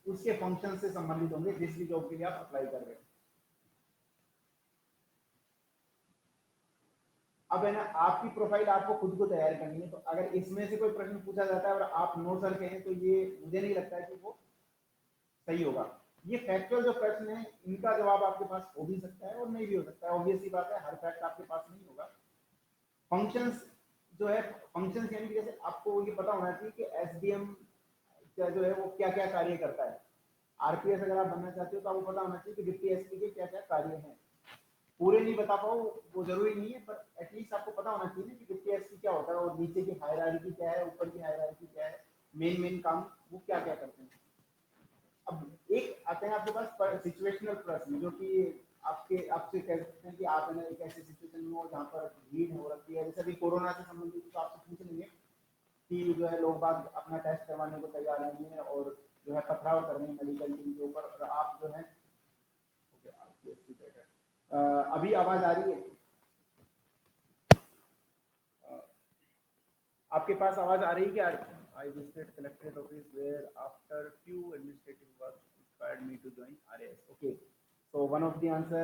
उसके फंक्शन से संबंधित होंगे जिस भी जॉब के लिए आप अप्लाई कर रहे हैं। अब है ना आपकी प्रोफाइल आपको खुद को तैयार करनी है, तो अगर इसमें से कोई प्रश्न पूछा जाता है और आप नो सर कहें तो ये मुझे नहीं लगता है कि वो सही होगा। ये फैक्चुअल जो प्रश्न है इनका जवाब आपके पास हो भी सकता है और नहीं भी हो सकता है, ऑब्वियस सी बात है, हर फैक्ट आपके पास नहीं होगा। फंक्शंस जो है, फंक्शंस यानी कि जैसे आपको ये पता होना चाहिए कि एसडीएम का जो है वो क्या क्या कार्य करता है। आरपीएस अगर आप बनना चाहते हो तो आपको पता होना चाहिए कि डिप्टी एसपी के क्या क्या कार्य हैं। पूरे नहीं बता पाओ वो जरूरी नहीं है, पर एटलीस्ट आपको पता होना चाहिए ना कि डिप्टी एसपी क्या होता है और नीचे की हायरार्की क्या है, ऊपर की हायरार्की क्या है, मेन काम वो क्या क्या करते हैं। अब एक आते हैं आपके पास सिचुएशनल प्रश्न, जो कि आपसे कह सकते हैं कि आप है ना एक ऐसी सिचुएशन में हो जहाँ पर भीड़ हो रखी है, जैसे अभी कोरोना से संबंधित तो आपसे पूछ लेंगे कि जो है लोग बाग अपना टेस्ट करवाने को तैयार नहीं है और जो है पथराव कर रहे हैं मेडिकल टीम के ऊपर, और आप जो है अभी आवाज आ रही है, आपके पास आवाज आ रही है क्या? I visited collectorate office where after few administrative work inspired me to join RAS. Okay, so one of the answer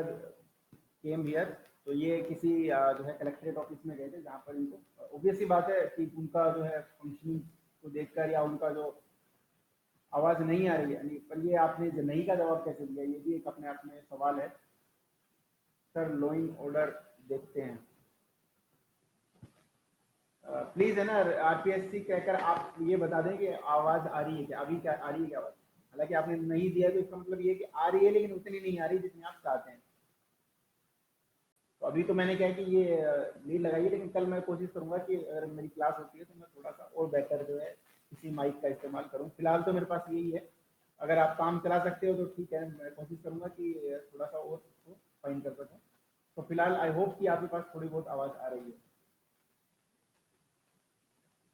came here. तो ये किसी जो है कलेक्ट्रेट ऑफिस में गए थे जहाँ पर इनको ऑब्वियस सी बात है कि उनका जो है फंक्शनिंग को देखकर या उनका जो आवाज नहीं आ रही है, पर ये आपने जो नहीं का जवाब कैसे दिया, ये भी एक अपने आप में सवाल है। सर लोइंग ऑर्डर देखते हैं प्लीज, है ना आरपीएससी कहकर आप ये बता दें कि आवाज आ रही है क्या, अभी क्या आ रही है क्या आवाज। हालांकि आपने नहीं दिया तो इसका मतलब ये कि आ रही है लेकिन उतनी नहीं आ रही जितनी आप चाहते हैं। तो अभी तो मैंने कहा कि ये लीड लगाइए, लेकिन कल मैं कोशिश करूंगा कि अगर मेरी क्लास होती है तो मैं थोड़ा सा और बेटर जो है इसी माइक का इस्तेमाल करूँ। फिलहाल तो मेरे पास यही है, अगर आप काम चला सकते हो तो ठीक है, मैं कोशिश करूंगा कि थोड़ा सा और उसको फाइन कर सकूँ। तो फिलहाल आई होप कि आपके पास थोड़ी बहुत आवाज़ आ रही है।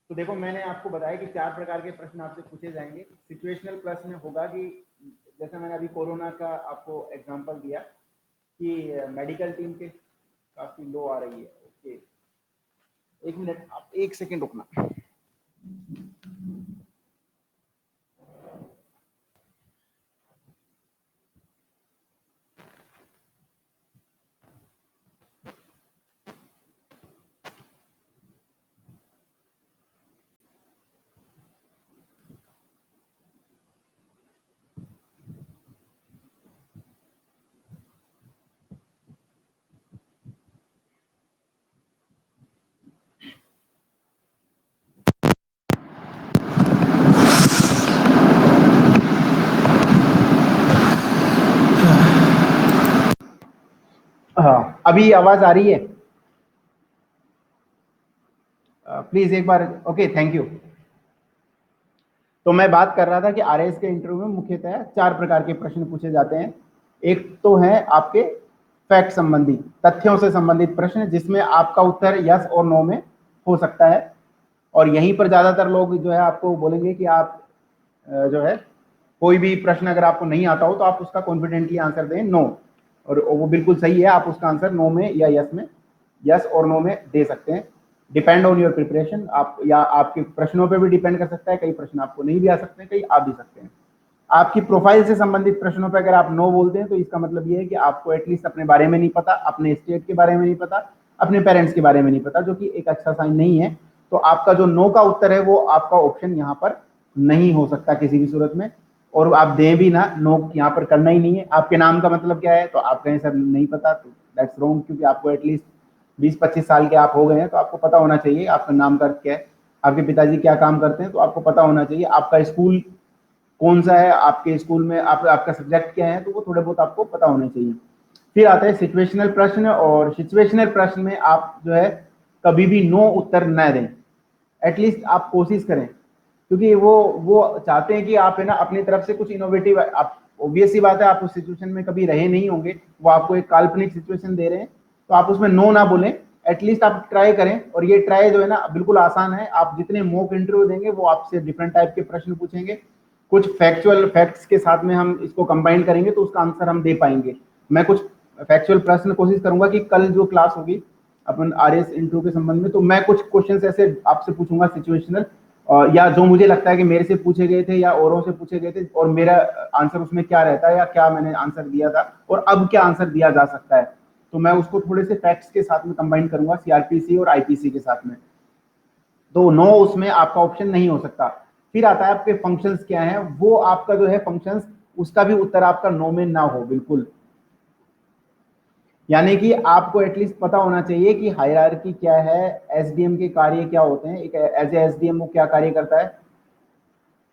तो देखो मैंने आपको बताया कि 4 प्रकार के प्रश्न आपसे पूछे जाएंगे। सिचुएशनल प्रश्न होगा कि जैसे मैंने अभी कोरोना का आपको एग्जांपल दिया कि मेडिकल टीम के काफ़ी लो आ रही है। ओके, एक मिनट, आप 1 सेकंड रुकना। हाँ, अभी आवाज आ रही है? प्लीज एक बार, ओके थैंक यू। तो मैं बात कर रहा था कि आरएएस के इंटरव्यू में मुख्यतः 4 प्रकार के प्रश्न पूछे जाते हैं। एक तो है आपके फैक्ट संबंधी, तथ्यों से संबंधित प्रश्न, जिसमें आपका उत्तर यस और नो में हो सकता है। और यहीं पर ज्यादातर लोग जो है आपको बोलेंगे कि आप जो है कोई भी प्रश्न अगर आपको नहीं आता हो तो आप उसका कॉन्फिडेंटली आंसर दें नो, और वो बिल्कुल सही है, आप उसका आंसर नो में या यस में, यस और नो में दे सकते हैं। डिपेंड ऑन योर प्रिपरेशन, आप या आपके प्रश्नों पे भी डिपेंड कर सकता है, कई प्रश्न आपको नहीं भी आ सकते हैं, कई आ भी सकते हैं। आपकी प्रोफाइल से संबंधित प्रश्नों पे अगर आप नो बोलते हैं तो इसका मतलब ये है कि आपको एटलीस्ट अपने बारे में नहीं पता, अपने स्टेट के बारे में नहीं पता, अपने पेरेंट्स के बारे में नहीं पता, जो कि एक अच्छा साइन नहीं है। तो आपका जो नो का उत्तर है वो आपका ऑप्शन यहाँ पर नहीं हो सकता किसी भी सूरत में। और आप दें भी ना, नो यहाँ पर करना ही नहीं है। आपके नाम का मतलब क्या है, तो आप कहें सर नहीं पता, तो दैट्स रॉन्ग, क्योंकि आपको एटलीस्ट 20-25 साल के आप हो गए हैं तो आपको पता होना चाहिए आपका नाम का क्या है, आपके पिताजी क्या काम करते हैं, तो आपको पता होना चाहिए आपका स्कूल कौन सा है, आपके स्कूल में आपका सब्जेक्ट क्या है, तो वो थोड़े बहुत आपको पता होने चाहिए। फिर आता है सिचुएशनल प्रश्न, और सिचुएशनल प्रश्न में आप जो है कभी भी नो उत्तर न दें, एटलीस्ट आप कोशिश करें, क्योंकि वो चाहते हैं कि आप है ना अपनी तरफ से कुछ इनोवेटिव, आप ऑब्वियस सी बात है आप उस सिचुएशन में कभी रहे नहीं होंगे, वो आपको एक काल्पनिक सिचुएशन दे रहे हैं, तो आप उसमें नो ना बोलें, एटलीस्ट आप ट्राई करें। और ये ट्राई जो है ना बिल्कुल आसान है, आप जितने मॉक इंटरव्यू देंगे वो आपसे डिफरेंट टाइप के प्रश्न पूछेंगे, कुछ फैक्चुअल फैक्ट्स के साथ में हम इसको कंबाइन करेंगे तो उसका आंसर हम दे पाएंगे। मैं कुछ फैक्चुअल प्रश्न कोशिश करूंगा कि कल जो क्लास होगी अपन आरएस इंटरव्यू के संबंध में, तो मैं कुछ क्वेश्चंस ऐसे आपसे पूछूंगा सिचुएशनल, या जो मुझे लगता है कि मेरे से पूछे गए थे या औरों से पूछे गए थे, और मेरा आंसर उसमें क्या रहता है या क्या मैंने आंसर दिया था और अब क्या आंसर दिया जा सकता है, तो मैं उसको थोड़े से फैक्ट्स के साथ में कंबाइन करूंगा, सीआरपीसी और आईपीसी के साथ में। तो नो उसमें आपका ऑप्शन नहीं हो सकता। फिर आता है आपके फंक्शंस क्या है, वो आपका जो है फंक्शंस, उसका भी उत्तर आपका नो में ना हो बिल्कुल। यानी कि आपको एटलीस्ट पता होना चाहिए कि हायरार्की क्या है, एसडीएम के कार्य क्या होते हैं, एक एज ए एसडीएम वो क्या कार्य करता है,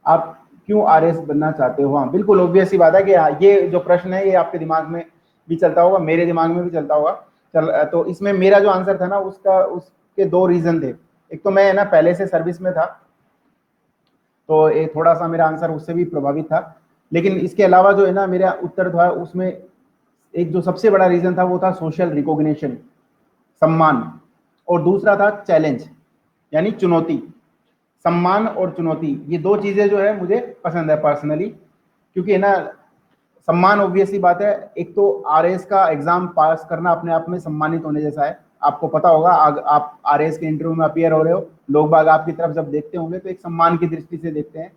आप क्यों आरएस बनना चाहते हो। हाँ बिल्कुल ऑब्वियस सी बात है कि ये जो प्रश्न है ये आपके दिमाग में भी चलता होगा, मेरे दिमाग में भी चलता होगा। तो इसमें मेरा जो आंसर था ना उसके 2 रीजन थे। एक तो मैं ना पहले से सर्विस में था, तो ये थोड़ा सा मेरा आंसर उससे भी प्रभावित था, लेकिन इसके अलावा जो है ना मेरा उत्तर था उसमें एक जो सबसे बड़ा रीजन था वो था सोशल रिकॉग्निशन, सम्मान, और दूसरा था चैलेंज यानी चुनौती। सम्मान और चुनौती, ये 2 चीजें जो है मुझे पसंद है पर्सनली, क्योंकि है ना सम्मान ऑब्वियस सी बात है, एक तो आरएस का एग्जाम पास करना अपने आप में सम्मानित होने जैसा है। आपको पता होगा आप आरएस के इंटरव्यू में अपियर हो रहे हो, लोग बाग आपकी तरफ जब देखते होंगे तो एक सम्मान की दृष्टि से देखते हैं,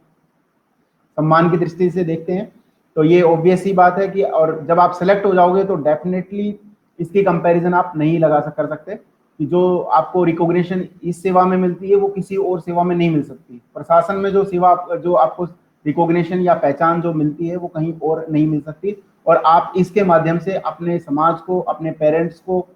सम्मान की दृष्टि से देखते हैं। तो ये ऑब्वियस सी बात है कि, और जब आप सेलेक्ट हो जाओगे तो डेफिनेटली इसकी कंपैरिजन आप नहीं कर सकते कि जो आपको रिकॉग्निशन इस सेवा में मिलती है वो किसी और सेवा में नहीं मिल सकती। प्रशासन में जो सेवा जो आपको रिकॉग्निशन या पहचान जो मिलती है वो कहीं और नहीं मिल सकती, और आप इसके माध्यम से अपने समाज को, अपने पेरेंट्स को,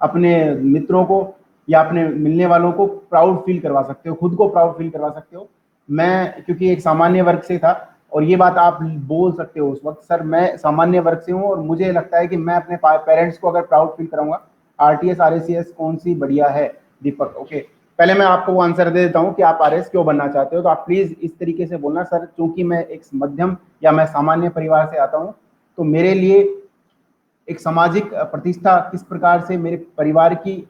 अपने मित्रों को या अपने मिलने वालों को प्राउड फील करवा सकते हो, खुद को प्राउड फील करवा सकते हो। मैं क्योंकि एक सामान्य वर्ग से था, और ये बात आप बोल सकते हो उस वक्त, सर मैं सामान्य वर्ग से हूँ और मुझे लगता है कि मैं अपने पेरेंट्स को अगर प्राउड फील कराऊंगा, आरटीएस आरएसीएस कौन सी बढ़िया है दीपक। ओके, पहले मैं आपको वो आंसर दे देता हूँ कि आप आरएस क्यों बनना चाहते हो, तो आप प्लीज इस तरीके से बोलना, सर चूंकि मैं एक मध्यम या मैं सामान्य परिवार से आता हूँ, तो मेरे लिए एक सामाजिक प्रतिष्ठा किस प्रकार से मेरे परिवार की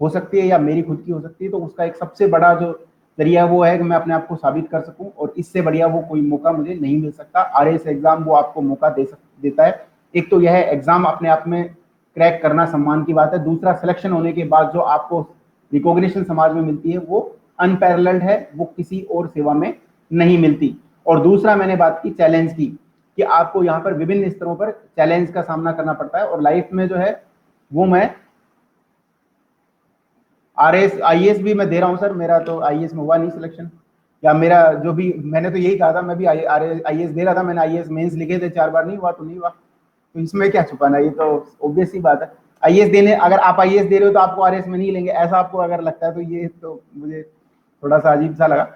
हो सकती है या मेरी खुद की हो सकती है, तो उसका एक सबसे बड़ा जो जरिया वो है कि मैं अपने आप को साबित कर सकूं, और इससे बढ़िया वो कोई मौका मुझे नहीं मिल सकता। आरएस एग्जाम वो आपको मौका देता है। एक तो यह एग्जाम अपने आप में क्रैक करना सम्मान की बात है, दूसरा सिलेक्शन होने के बाद जो आपको रिकॉग्निशन समाज में मिलती है वो अनपैरेलल्ड है, वो किसी और सेवा में नहीं मिलती। और दूसरा मैंने बात की चैलेंज की, कि आपको यहाँ पर विभिन्न स्तरों पर चैलेंज का सामना करना पड़ता है, और लाइफ में जो है वो मैं आरएस आईएएस भी मैं दे रहा हूँ सर, मेरा तो आईएएस में हुआ नहीं सिलेक्शन, या मेरा जो भी, मैंने तो यही कहा था, मैं भी आईएएस दे रहा था, मैंने आईएएस मेंस लिखे थे 4 बार, नहीं हुआ तो नहीं हुआ, तो इसमें क्या छुपाना, ये तो ऑब्वियस ही बात है। आईएएस देने, अगर आप आईएएस दे रहे हो तो आपको आरएस में नहीं लेंगे, ऐसा आपको अगर लगता है तो ये तो मुझे थोड़ा सा अजीब सा लगा।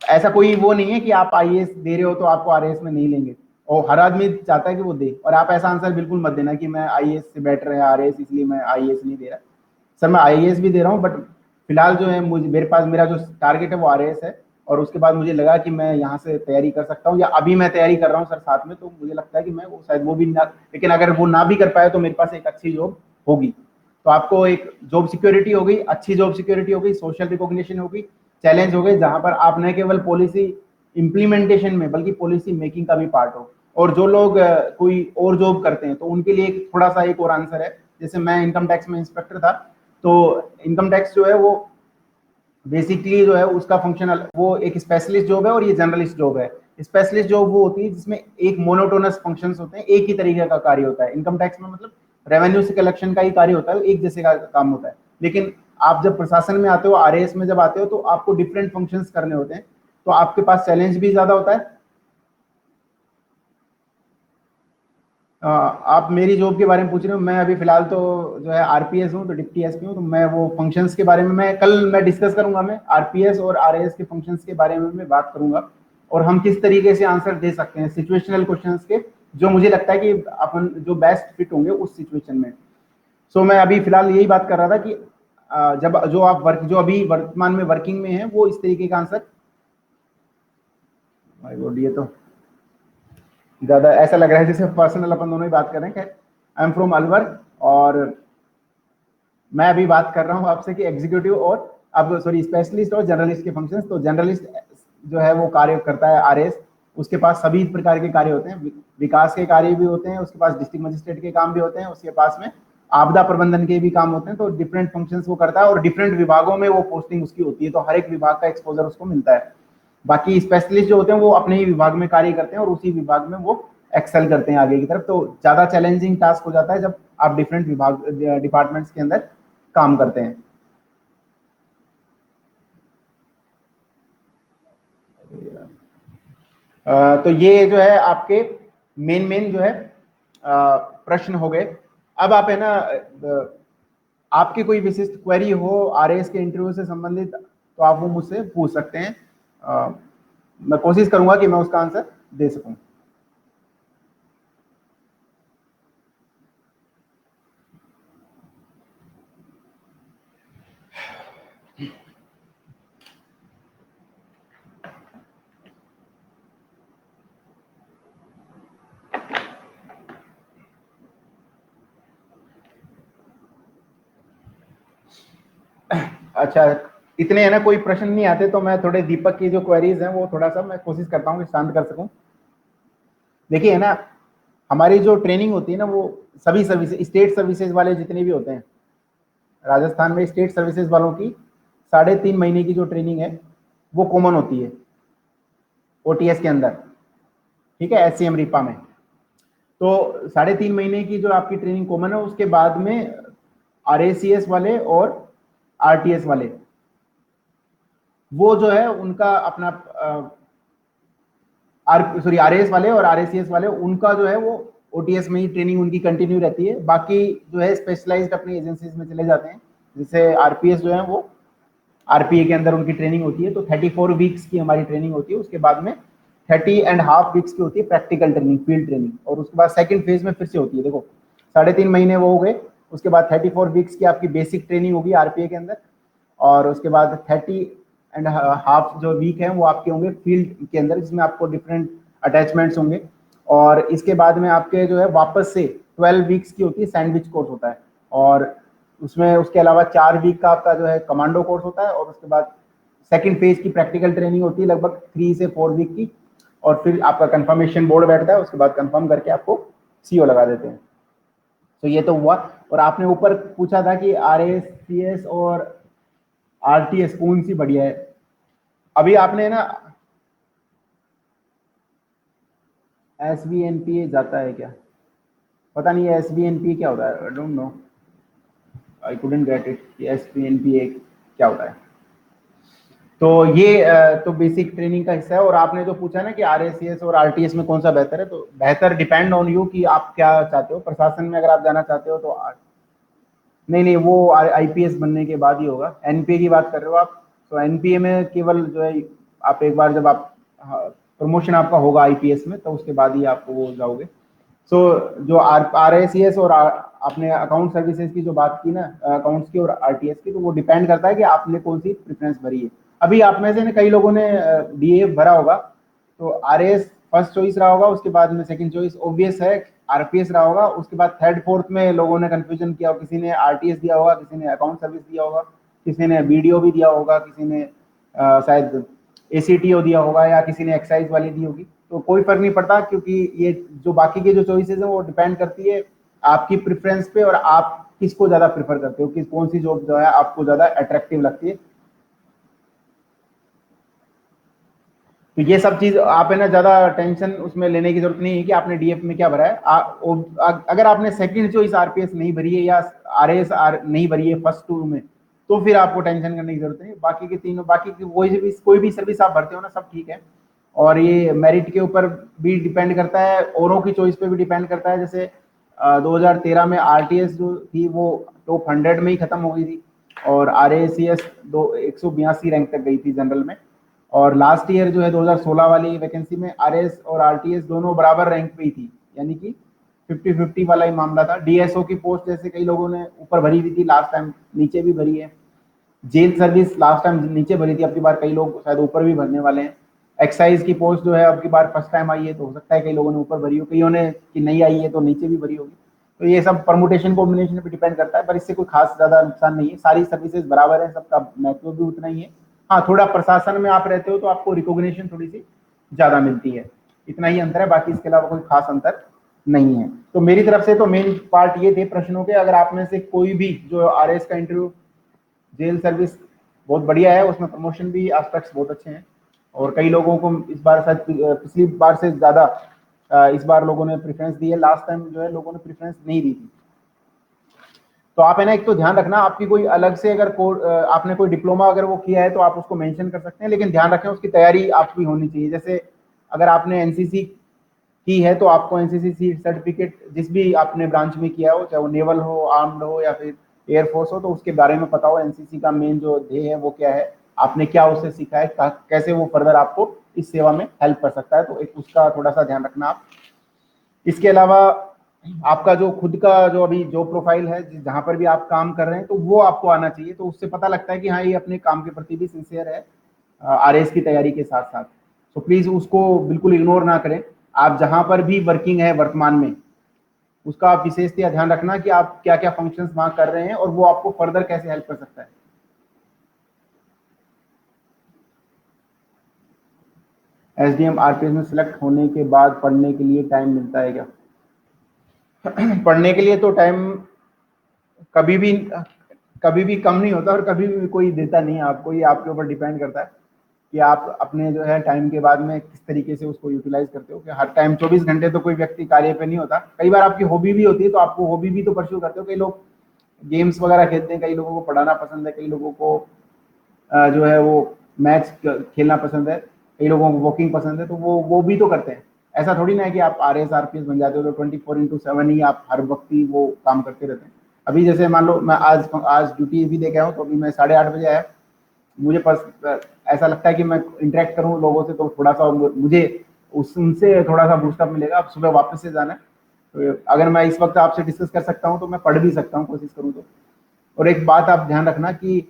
ऐसा कोई वो नहीं है कि आप आईएएस दे रहे हो तो आपको आरएएस में नहीं लेंगे, और हर आदमी चाहता है कि वो दे, और आप ऐसा आंसर बिल्कुल मत देना कि मैं आईएएस से बेटर है आरएएस इसलिए मैं आईएएस नहीं दे रहा। सर मैं आईएएस भी दे रहा हूँ, बट फिलहाल जो है मुझे मेरे पास मेरा जो टारगेट है वो आरएएस है, और उसके बाद मुझे लगा कि मैं यहाँ से तैयारी कर सकता हूँ, या अभी मैं तैयारी कर रहा हूँ सर साथ में, तो मुझे लगता है कि मैं वो शायद वो भी ना, लेकिन अगर वो ना भी कर पाए तो मेरे पास एक अच्छी जॉब होगी। तो आपको एक जॉब सिक्योरिटी हो गई, अच्छी जॉब सिक्योरिटी हो गई, सोशल रिकॉग्निशन होगी, चैलेंज हो गए, जहां पर आप न केवल पॉलिसी इंप्लीमेंटेशन में बल्कि पॉलिसी मेकिंग का भी पार्ट हो। और जो लोग कोई और जॉब करते हैं तो उनके लिए थोड़ा सा एक और आंसर है, जैसे मैं इनकम टैक्स में इंस्पेक्टर था, तो इनकम टैक्स जो है वो बेसिकली जो है उसका फंक्शन वो एक स्पेशलिस्ट जॉब है और ये जनरलिस्ट जॉब है। स्पेशलिस्ट जॉब वो होती है जिसमें एक मोनोटोनस फंक्शंस होते हैं, एक ही तरीके का कार्य होता है। इनकम टैक्स में मतलब रेवेन्यू से कलेक्शन का ही कार्य होता है, एक जैसे का काम होता है। लेकिन आप जब प्रशासन में आते हो, आरएएस में जब आते हो, तो आपको डिफरेंट फंक्शंस करने होते हैं, तो आपके पास चैलेंज भी ज्यादा होता है। आप मेरी जॉब के बारे में पूछ रहे हो, मैं अभी फिलहाल तो जो है आरपीएस हूँ, तो डिप्टी एसपी हूँ, तो मैं वो फंक्शंस के बारे में मैं कल डिस्कस करूंगा, मैं आरपीएस और आरएएस के फंक्शंस के बारे में मैं बात करूंगा, और हम किस तरीके से आंसर दे सकते हैं सिचुएशनल क्वेश्चंस के, जो मुझे लगता है कि अपन जो बेस्ट फिट होंगे उस सिचुएशन में। सो मैं अभी फिलहाल यही बात कर रहा था कि जब जो आप वर्क जो अभी वर्तमान में वर्किंग में है वो इस तरीके का आंसर, माय गॉड ये तो ज्यादा ऐसा लग रहा है जैसे पर्सनल अपन दोनों ही बात कर रहे हैं। आई एम फ्रॉम अलवर, और मैं अभी बात कर रहा हूँ आपसे कि एग्जीक्यूटिव और अब सॉरी स्पेशलिस्ट और जर्नलिस्ट के फंक्शंस। तो जर्नलिस्ट जो है वो कार्य करता है आरएस, उसके पास सभी प्रकार के कार्य होते हैं, विकास के कार्य भी होते हैं, उसके पास डिस्ट्रिक्ट मजिस्ट्रेट के काम भी होते हैं, उसके पास में आपदा प्रबंधन के भी काम होते हैं। तो डिफरेंट फंक्शंस वो करता है और डिफरेंट विभागों में वो पोस्टिंग उसकी होती है, तो हर एक विभाग का एक्सपोजर उसको मिलता है। बाकी स्पेशलिस्ट जो होते हैं वो अपने ही विभाग में कार्य करते हैं और उसी विभाग में वो एक्सेल करते हैं आगे की तरफ। तो ज्यादा चैलेंजिंग टास्क हो जाता है जब आप डिफरेंट विभाग डिपार्टमेंट्स के अंदर काम करते हैं। तो ये जो है आपके मेन जो है प्रश्न हो गए। अब आप है ना आपकी कोई विशिष्ट क्वेरी हो आरएएस के इंटरव्यू से संबंधित तो आप वो मुझसे पूछ सकते हैं। मैं कोशिश करूंगा कि मैं उसका आंसर दे सकूं। अच्छा, इतने है ना कोई प्रश्न नहीं आते, तो मैं थोड़े दीपक की जो क्वेरीज हैं वो थोड़ा सा मैं कोशिश करता हूँ कि शांत कर सकूं। देखिए है ना, हमारी जो ट्रेनिंग होती है ना वो सभी सर्विस स्टेट सर्विसेज वाले जितने भी होते हैं राजस्थान में, स्टेट सर्विसेज वालों की 3.5 महीने की जो ट्रेनिंग है वो कॉमन होती है ओटीएस के अंदर, ठीक है, एससीएम रिपा में। तो 3.5 महीने की जो आपकी ट्रेनिंग कॉमन है, उसके बाद में आरएसीएस वाले और आरटीएस वाले वो जो है उनका अपना आरएस वाले और आरएसीएस वाले उनका जो है वो ओटीएस में ही ट्रेनिंग उनकी कंटिन्यू रहती है। बाकी जो है स्पेशलाइज्ड अपनी एजेंसीज में चले जाते हैं, जैसे आरपीएस जो है वो आरपीए के अंदर उनकी ट्रेनिंग होती है। तो 34 वीक्स की हमारी ट्रेनिंग होती है, उसके बाद में 30.5 वीक्स की होती है प्रैक्टिकल ट्रेनिंग, फील्ड ट्रेनिंग, और उसके बाद सेकंड फेज में फिर से होती है। देखो 3.5 महीने वो हो गए, उसके बाद 34 वीक्स की आपकी बेसिक ट्रेनिंग होगी आरपीए के अंदर, और उसके बाद 30.5 जो वीक है वो आपके होंगे फील्ड के अंदर, जिसमें आपको डिफरेंट अटैचमेंट्स होंगे। और इसके बाद में आपके जो है वापस से 12 वीक्स की होती है सैंडविच कोर्स होता है, और उसमें उसके अलावा 4 वीक का आपका जो है कमांडो कोर्स होता है, और उसके बाद सेकंड फेज की प्रैक्टिकल ट्रेनिंग होती है लगभग 3 से 4 वीक की, और फिर आपका कंफर्मेशन बोर्ड बैठता है, उसके बाद कंफर्म करके आपको सीओ लगा देते हैं। तो ये तो हुआ। और आपने ऊपर पूछा था कि आरएससीएस और आरटीएस कौन सी बढ़िया है। अभी आपने ना एसबीएनपीए जाता है क्या, पता नहीं है एसबीएनपीए क्या होता है, I don't know, I couldn't get it. SBNPA क्या होता है? तो ये तो बेसिक ट्रेनिंग का हिस्सा है। और आपने जो पूछा ना कि आरएसीएस और आरटीएस में कौन सा बेहतर है, तो बेहतर डिपेंड ऑन यू कि आप क्या चाहते हो। प्रशासन में अगर आप जाना चाहते हो तो नहीं नहीं, वो आईपीएस बनने के बाद ही होगा। एनपीए की बात कर रहे हो आप, तो एनपीए में केवल जो है आप एक बार जब आप प्रमोशन आपका होगा आईपीएस में, तो उसके बाद ही आप वो जाओगे। सो जो RACS और आपने अकाउंट सर्विसेज की जो बात की ना, अकाउंट्स की और RTS की, तो वो डिपेंड करता है कि आपने कौन सी प्रेफरेंस भरी है। अभी आप में से ना कई लोगों ने DAF भरा होगा, तो RAS फर्स्ट चॉइस रहा होगा, उसके बाद में सेकंड चॉइस ऑब्वियस है RPS रहा होगा, उसके बाद थर्ड फोर्थ में लोगों ने कंफ्यूजन किया, किसी ने RTS दिया होगा, किसी ने अकाउंट सर्विस दिया होगा, किसी ने BDO भी दिया होगा, किसी ने शायद ACTO दिया होगा, या किसी ने एक्साइज वाली दी होगी। तो कोई फर्क नहीं पड़ता, क्योंकि ये जो बाकी के जो चॉइसेस है वो डिपेंड करती है आपकी प्रेफरेंस पे, और आप किसको ज्यादा प्रेफर करते हो, कि कौन सी जॉब जो है आपको ज्यादा अट्रैक्टिव लगती है। तो ये सब चीज आप है ना ज्यादा टेंशन उसमें लेने की जरूरत नहीं है कि आपने DF में क्या भरा है। अगर आपने सेकंड चॉइस RPS नहीं भरी है, या RAS नहीं भरी है फर्स्ट टू में, तो फिर आपको टेंशन करने की जरूरत नहीं। बाकी के तीनों, बाकी की कोई भी सर्विस आप भरते हो ना, सब ठीक है। और ये मेरिट के ऊपर भी डिपेंड करता है, औरों की चॉइस पे भी डिपेंड करता है। जैसे 2013 में RTS जो थी वो टॉप 100 में ही खत्म हो गई थी, और RACS 182 रैंक तक गई थी जनरल में। और लास्ट ईयर जो है 2016 वाली वैकेंसी में RS और RTS दोनों बराबर रैंक पे ही थी, यानी कि 50-50 वाला ही मामला था। DSO की पोस्ट जैसे कई लोगों ने ऊपर भरी हुई थी लास्ट टाइम, नीचे भी भरी है। जेल सर्विस लास्ट टाइम नीचे भरी थी, अब की बार कई लोग शायद ऊपर भी भरने वाले हैं। एक्साइज की पोस्ट जो है अब की बार फर्स्ट टाइम आई है, तो हो सकता है कई लोगों ने ऊपर भरी हो, कईयों ने कि नहीं आई है तो नीचे भी भरी होगी। तो ये सब परमुटेशन कॉम्बिनेशन पे डिपेंड करता है, पर इससे कोई खास ज्यादा नुकसान नहीं है, सारी सर्विसेज बराबर है, सबका महत्व भी उतना ही है। हाँ, थोड़ा प्रशासन में आप रहते हो तो आपको रिकॉग्निशन थोड़ी सी ज्यादा मिलती है, इतना ही अंतर है, बाकी इसके अलावा कोई खास अंतर नहीं है। तो मेरी तरफ से तो मेन पार्ट ये थे प्रश्नों के। अगर आप में से कोई भी जो RS का इंटरव्यू, जेल सर्विस बहुत बढ़िया है, उसमें प्रमोशन भी एस्पेक्ट्स बहुत अच्छे हैं, और कई लोगों को इस बार शायद पिछली बार से ज्यादा इस बार लोगों ने प्रेफरेंस दी है, लास्ट टाइम जो है लोगों ने प्रेफरेंस नहीं दी थी। तो आप है ना, एक तो ध्यान रखना, आपकी कोई अलग से अगर आपने कोई डिप्लोमा अगर वो किया है तो आप उसको मेंशन कर सकते हैं, लेकिन ध्यान रखें उसकी तैयारी आपकी होनी चाहिए। जैसे अगर आपने NCC की है तो आपको NCC सर्टिफिकेट जिस भी आपने ब्रांच में किया हो, चाहे वो नेवल हो, आर्म्ड हो, या फिर एयरफोर्स हो, तो उसके बारे में पता हो NCC का मेन जो ध्येय है वो क्या है, आपने क्या उससे सीखा है, कैसे वो फर्दर आपको इस सेवा में हेल्प कर सकता है। तो एक उसका थोड़ा सा ध्यान रखना आप। इसके अलावा आपका जो खुद का जो अभी जॉब प्रोफाइल है, जहां पर भी आप काम कर रहे हैं, तो वो आपको आना चाहिए, तो उससे पता लगता है कि हाँ ये अपने काम के प्रति भी सिंसियर है RS की तैयारी के साथ साथ। तो प्लीज उसको बिल्कुल इग्नोर ना करें। आप जहां पर भी वर्किंग है वर्तमान में, उसका आप विशेषतः ध्यान रखना कि आप क्या क्या फंक्शंस वहां कर रहे हैं, और वो आपको फर्दर कैसे हेल्प कर सकता है। SDM RPS में सिलेक्ट होने के बाद पढ़ने के लिए टाइम मिलता है क्या? पढ़ने के लिए तो टाइम कभी भी कभी भी कम नहीं होता, और कभी भी कोई देता नहीं है आपको, ये आपके ऊपर डिपेंड करता है कि आप अपने जो है टाइम के बाद में किस तरीके से उसको यूटिलाइज करते हो। कि हर टाइम 24 घंटे तो कोई व्यक्ति कार्य पे नहीं होता, कई बार आपकी हॉबी भी होती है, तो आपको हॉबी भी तो परस्यू करते हो। कई लोग गेम्स वगैरह खेलते हैं, कई लोगों को पढ़ाना पसंद है, कई लोगों को जो है वो मैच खेलना पसंद है, कई लोगों को वॉकिंग पसंद है, तो वो भी तो करते हैं। ऐसा थोड़ी ना है कि आप RS RPS बन जाते हो तो 24/7 ही आप हर वक्त ही वो काम करते रहते हैं। अभी जैसे मान लो मैं आज ड्यूटी भी दे गया हूँ, तो अभी मैं 8:30 बजे आया, मुझे ऐसा लगता है कि मैं इंटरेक्ट करूँ लोगों से, तो थोड़ा सा मुझे उनसे थोड़ा सा बूस्टअप मिलेगा। अब सुबह वापस से जाना है, तो अगर मैं इस वक्त आपसे डिस्कस कर सकता हूँ तो मैं पढ़ भी सकता हूँ, कोशिश करूँ तो। और एक बात आप ध्यान रखना कि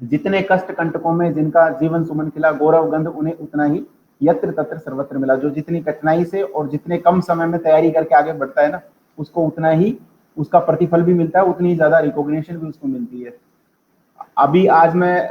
जितने कष्ट कंटकों में जिनका जीवन सुमन खिला, गौरव गंध उन्हें उतना ही यत्र तत्र सर्वत्र मिला। जो जितनी कठिनाई से और जितने कम समय में तैयारी करके आगे बढ़ता है ना, उसको उतना ही उसका प्रतिफल भी मिलता है, उतनी ज्यादा रिकॉग्निशन भी उसको मिलती है। अभी आज मैं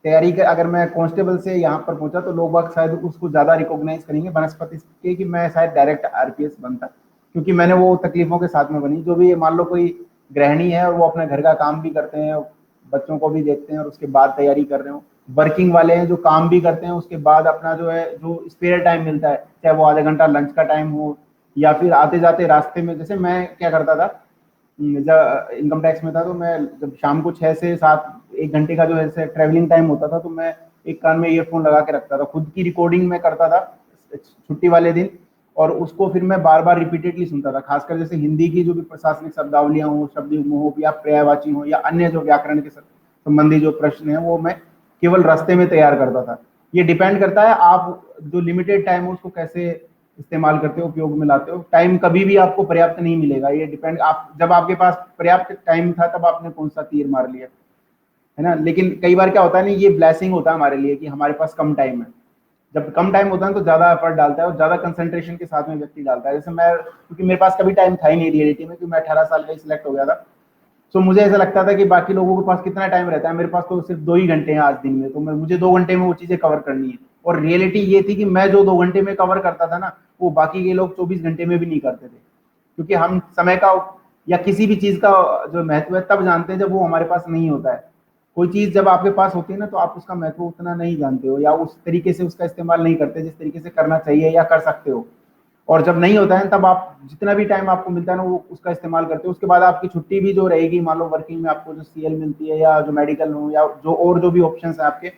तैयारी कर, अगर मैं कांस्टेबल से यहाँ पर पहुंचा तो लोग बाग शायद उसको ज्यादा रिकॉग्नाइज करेंगे बनस्पति के, कि मैं शायद डायरेक्ट RPS बनता, क्योंकि मैंने वो तकलीफों के साथ में बनी। जो भी मान लो कोई गृहिणी है और वो अपने घर का काम भी करते हैं, बच्चों को भी देखते हैं, और उसके बाद तैयारी कर रहे हो। वर्किंग वाले हैं जो काम भी करते हैं, उसके बाद अपना जो है जो स्पेयर टाइम मिलता है, चाहे वो आधा घंटा लंच का टाइम हो, या फिर आते जाते रास्ते में, जैसे मैं क्या करता था जब इनकम टैक्स में था, तो मैं जब शाम को 6 से 7 एक घंटे का जो है ट्रैवलिंग टाइम होता था, तो मैं एक कान में ईयरफोन लगा के रखता था, खुद की रिकॉर्डिंग में करता था छुट्टी वाले दिन, और उसको फिर मैं बार बार रिपीटेडली सुनता था। खासकर जैसे हिंदी की जो भी प्रशासनिक शब्दावलियां हो, शब्द युग्म हो, या पर्यायवाची हो, या अन्य जो व्याकरण के संबंधी जो प्रश्न है, वो मैं केवल रास्ते में तैयार करता था। ये डिपेंड करता है आप जो लिमिटेड टाइम है उसको कैसे इस्तेमाल करते हो, उपयोग में लाते हो। टाइम कभी भी आपको पर्याप्त नहीं मिलेगा, ये डिपेंड, आप जब आपके पास पर्याप्त टाइम था तब आपने कौन सा तीर मार लिया, है ना। लेकिन कई बार क्या होता है ना, ये ब्लेसिंग होता है हमारे लिए कि हमारे पास कम टाइम है। जब कम टाइम होता है तो ज्यादा एफर्ट डालता है और ज्यादा कंसंट्रेशन के साथ में व्यक्ति डालता है। जैसे मैं, क्योंकि मेरे पास कभी टाइम था ही नहीं रियलिटी में, क्योंकि मैं 18 साल का ही सिलेक्ट हो गया था। तो मुझे ऐसा लगता था कि बाकी लोगों के पास कितना टाइम रहता है, मेरे पास तो सिर्फ 2 ही घंटे हैं आज दिन में, तो मुझे 2 घंटे में वो चीजें कवर करनी है। और रियलिटी ये थी कि मैं जो 2 घंटे में कवर करता था ना, वो बाकी के लोग 24 घंटे में भी नहीं करते थे। क्योंकि हम समय का या किसी भी चीज का जो महत्व है तब जानते हैं जब वो हमारे पास नहीं होता है। कोई चीज जब आपके पास होती है ना, तो आप उसका महत्व उतना नहीं जानते हो या उस तरीके से उसका इस्तेमाल नहीं करते जिस तरीके से करना चाहिए या कर सकते हो। और जब नहीं होता है तब आप जितना भी टाइम आपको मिलता है ना, वो उसका इस्तेमाल करते हो। उसके बाद आपकी छुट्टी भी जो रहेगी, मान लो वर्किंग में आपको जो सीएल मिलती है या जो मेडिकल हो या जो और जो भी ऑप्शन है आपके,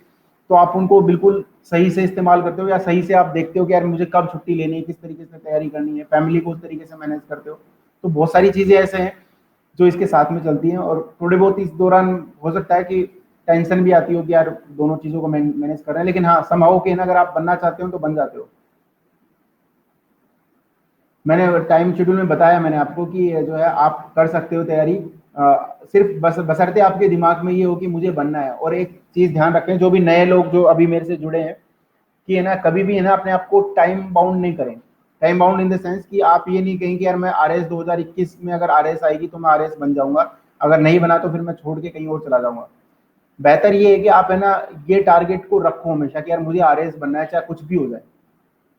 तो आप उनको बिल्कुल सही से इस्तेमाल करते हो या सही से आप देखते हो कि यार मुझे कब छुट्टी लेनी है, किस तरीके से तैयारी करनी है, फैमिली को उस तरीके से मैनेज करते हो। तो बहुत सारी चीजें ऐसे हैं जो इसके साथ में चलती हैं। और थोड़े बहुत इस दौरान हो सकता है कि टेंशन भी आती हो कि यार दोनों चीजों को मैनेज कर रहे हैं, लेकिन हाँ, संभव के अगर आप बनना चाहते हो तो बन जाते हो। मैंने टाइम शेड्यूल में बताया मैंने आपको कि जो है आप कर सकते हो तैयारी, सिर्फ बशर्ते आपके दिमाग में ये हो कि मुझे बनना है। और एक चीज ध्यान रखें, जो भी नए लोग जो अभी मेरे से जुड़े हैं, कि है ना, कभी भी है ना अपने आप को टाइम बाउंड नहीं करें। Time bound in the sense कि आप ये नहीं कहें कि यार मैं आरएस 2021 में अगर आरएस आएगी तो मैं आरएस बन जाऊंगा, अगर नहीं बना तो फिर मैं छोड़ के कहीं और चला जाऊंगा। बेहतर ये है कि आप है ना ये टारगेट को रखो हमेशा कि यार मुझे आरएस बनना है, चाहे कुछ भी हो जाए।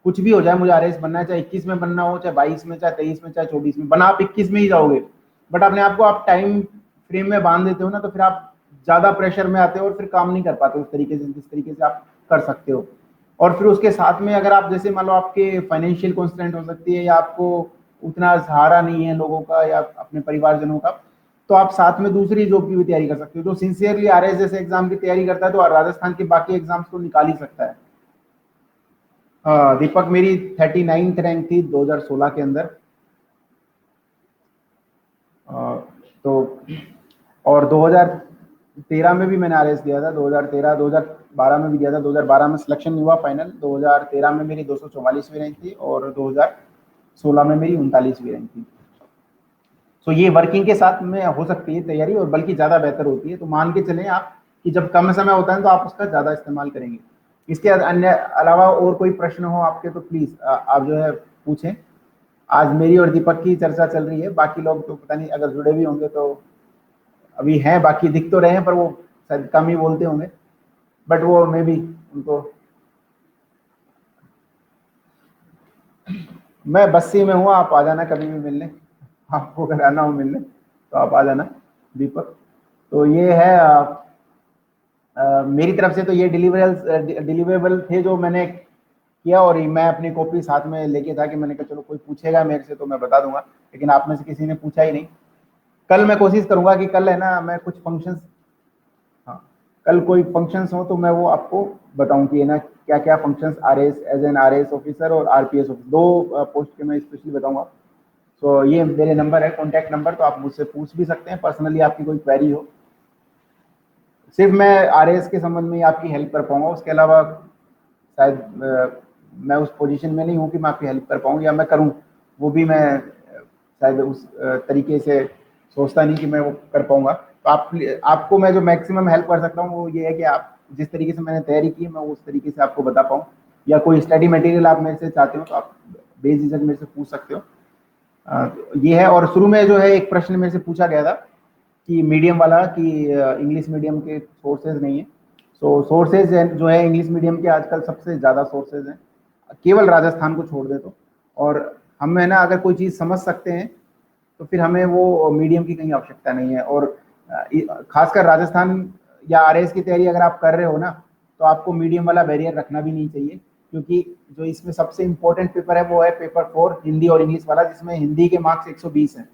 कुछ भी हो जाए मुझे आरएस बनना है, चाहे 21 में बनना हो, चाहे 22 में, चाहे 23 में, चाहे 24 में। बना आप 21 में ही जाओगे, बट अपने आप को आप टाइम फ्रेम में बांध देते हो ना, तो फिर आप ज्यादा प्रेशर में आते हो और फिर काम नहीं कर पाते उस तरीके से जिस तरीके से आप कर सकते हो। और फिर उसके साथ में अगर आप जैसे मान लो आपके फाइनेंशियल कॉन्स्टेंट हो सकती है या आपको उतना सहारा नहीं है लोगों का या अपने परिवारजनों का, तो आप साथ में दूसरी जॉब की भी तैयारी कर सकते हो। जो सिंसियरली आरएस जैसे एग्जाम की तैयारी करता है तो राजस्थान के बाकी एग्जाम्स को निकाल ही सकता है। दीपक, मेरी 39th रैंक थी 2016 के अंदर। तो और 2013 में भी मैंने आरएस दिया था, 2013 2012 में भी दिया था। 2012 में सिलेक्शन नहीं हुआ फाइनल, 2013 में मेरी 244वीं रैंक थी और 2016 में मेरी 39वीं रैंक थी। तो ये वर्किंग के साथ में हो सकती है तैयारी, और बल्कि ज़्यादा बेहतर होती है। तो मान के चलें आप कि जब कम समय होता है तो आप उसका ज़्यादा इस्तेमाल करेंगे। इसके अन्य अलावा और कोई प्रश्न हो आपके तो प्लीज़ आप जो है पूछें। आज मेरी और दीपक की चर्चा चल रही है, बाकी लोग तो पता नहीं अगर जुड़े भी होंगे तो अभी हैं, बाकी दिख तो रहे हैं पर वो शायद कम ही बोलते होंगे, बट वो मे भी उनको। मैं बस्सी में हूँ, आप आ जाना कभी भी मिलने, आपको अगर आना हो मिलने तो आप आ जाना दीपक। तो ये है मेरी तरफ से तो ये डिलीवरेबल थे जो मैंने किया, और मैं अपनी कॉपी साथ में लेके था कि मैंने कहा चलो कोई पूछेगा मेरे से तो मैं बता दूंगा, लेकिन आप में से किसी ने पूछा ही नहीं। कल मैं कोशिश करूंगा कि कल है ना मैं कुछ फंक्शंस, हाँ, कल कोई फंक्शंस हो तो मैं वो आपको बताऊं कि है ना क्या क्या functions RS as an RS officer और आरपीएस ऑफिसर, दो पोस्ट के मैं स्पेशली बताऊंगा। तो ये मेरे नंबर है, कॉन्टैक्ट नंबर, तो आप मुझसे पूछ भी सकते हैं पर्सनली, आपकी कोई क्वेरी हो। सिर्फ मैं आरएस के संबंध में आपकी हेल्प कर पाऊंगा, उसके अलावा शायद मैं उस पोजीशन में नहीं हूँ कि मैं आपकी हेल्प कर पाऊँ, या मैं करूँ वो भी मैं शायद उस तरीके से सोचता नहीं कि मैं वो कर पाऊंगा। तो आपको मैं जो मैक्सिमम हेल्प कर सकता हूँ वो ये है कि आप जिस तरीके से मैंने तैयारी की मैं उस तरीके से आपको बता पाऊँ, या कोई स्टडी मटेरियल आप मेरे से चाहते हो तो आप बेझिझक मेरे से पूछ सकते हो। ये है। और शुरू में जो है एक प्रश्न मेरे से पूछा गया था कि मीडियम वाला, कि इंग्लिश मीडियम के सोर्सेज नहीं है। सो सोर्सेज जो है इंग्लिश मीडियम के आजकल सबसे ज़्यादा सोर्सेज हैं, केवल राजस्थान को छोड़ दे तो। और हम है ना अगर कोई चीज़ समझ सकते हैं तो फिर हमें वो मीडियम की कहीं आवश्यकता नहीं है। और खासकर राजस्थान या आरएस की तैयारी अगर आप कर रहे हो ना, तो आपको मीडियम वाला बैरियर रखना भी नहीं चाहिए, क्योंकि जो इसमें सबसे इम्पोर्टेंट पेपर है वो है पेपर 4 हिंदी और इंग्लिश वाला, जिसमें हिंदी के मार्क्स 120 हैं।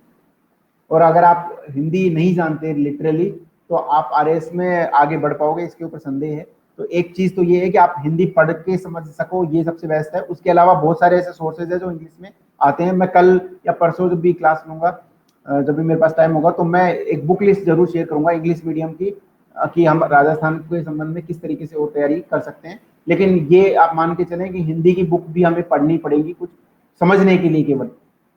और अगर आप हिंदी नहीं जानते लिटरली तो आप आरएस में आगे बढ़ पाओगे, इसके ऊपर संदेह है। तो एक चीज तो ये है कि आप हिंदी पढ़ के समझ सको, ये सबसे बेस्ट है। उसके अलावा बहुत सारे ऐसे सोर्सेज है जो इंग्लिश में आते हैं। मैं कल या परसों जब भी क्लास लूंगा, जब भी मेरे पास टाइम होगा, तो मैं एक बुक लिस्ट जरूर शेयर करूंगा इंग्लिश मीडियम की, कि हम राजस्थान के संबंध में किस तरीके से और तैयारी कर सकते हैं। लेकिन ये आप मान के चलें कि हिंदी की बुक भी हमें पढ़नी पड़ेगी कुछ, समझने के लिए केवल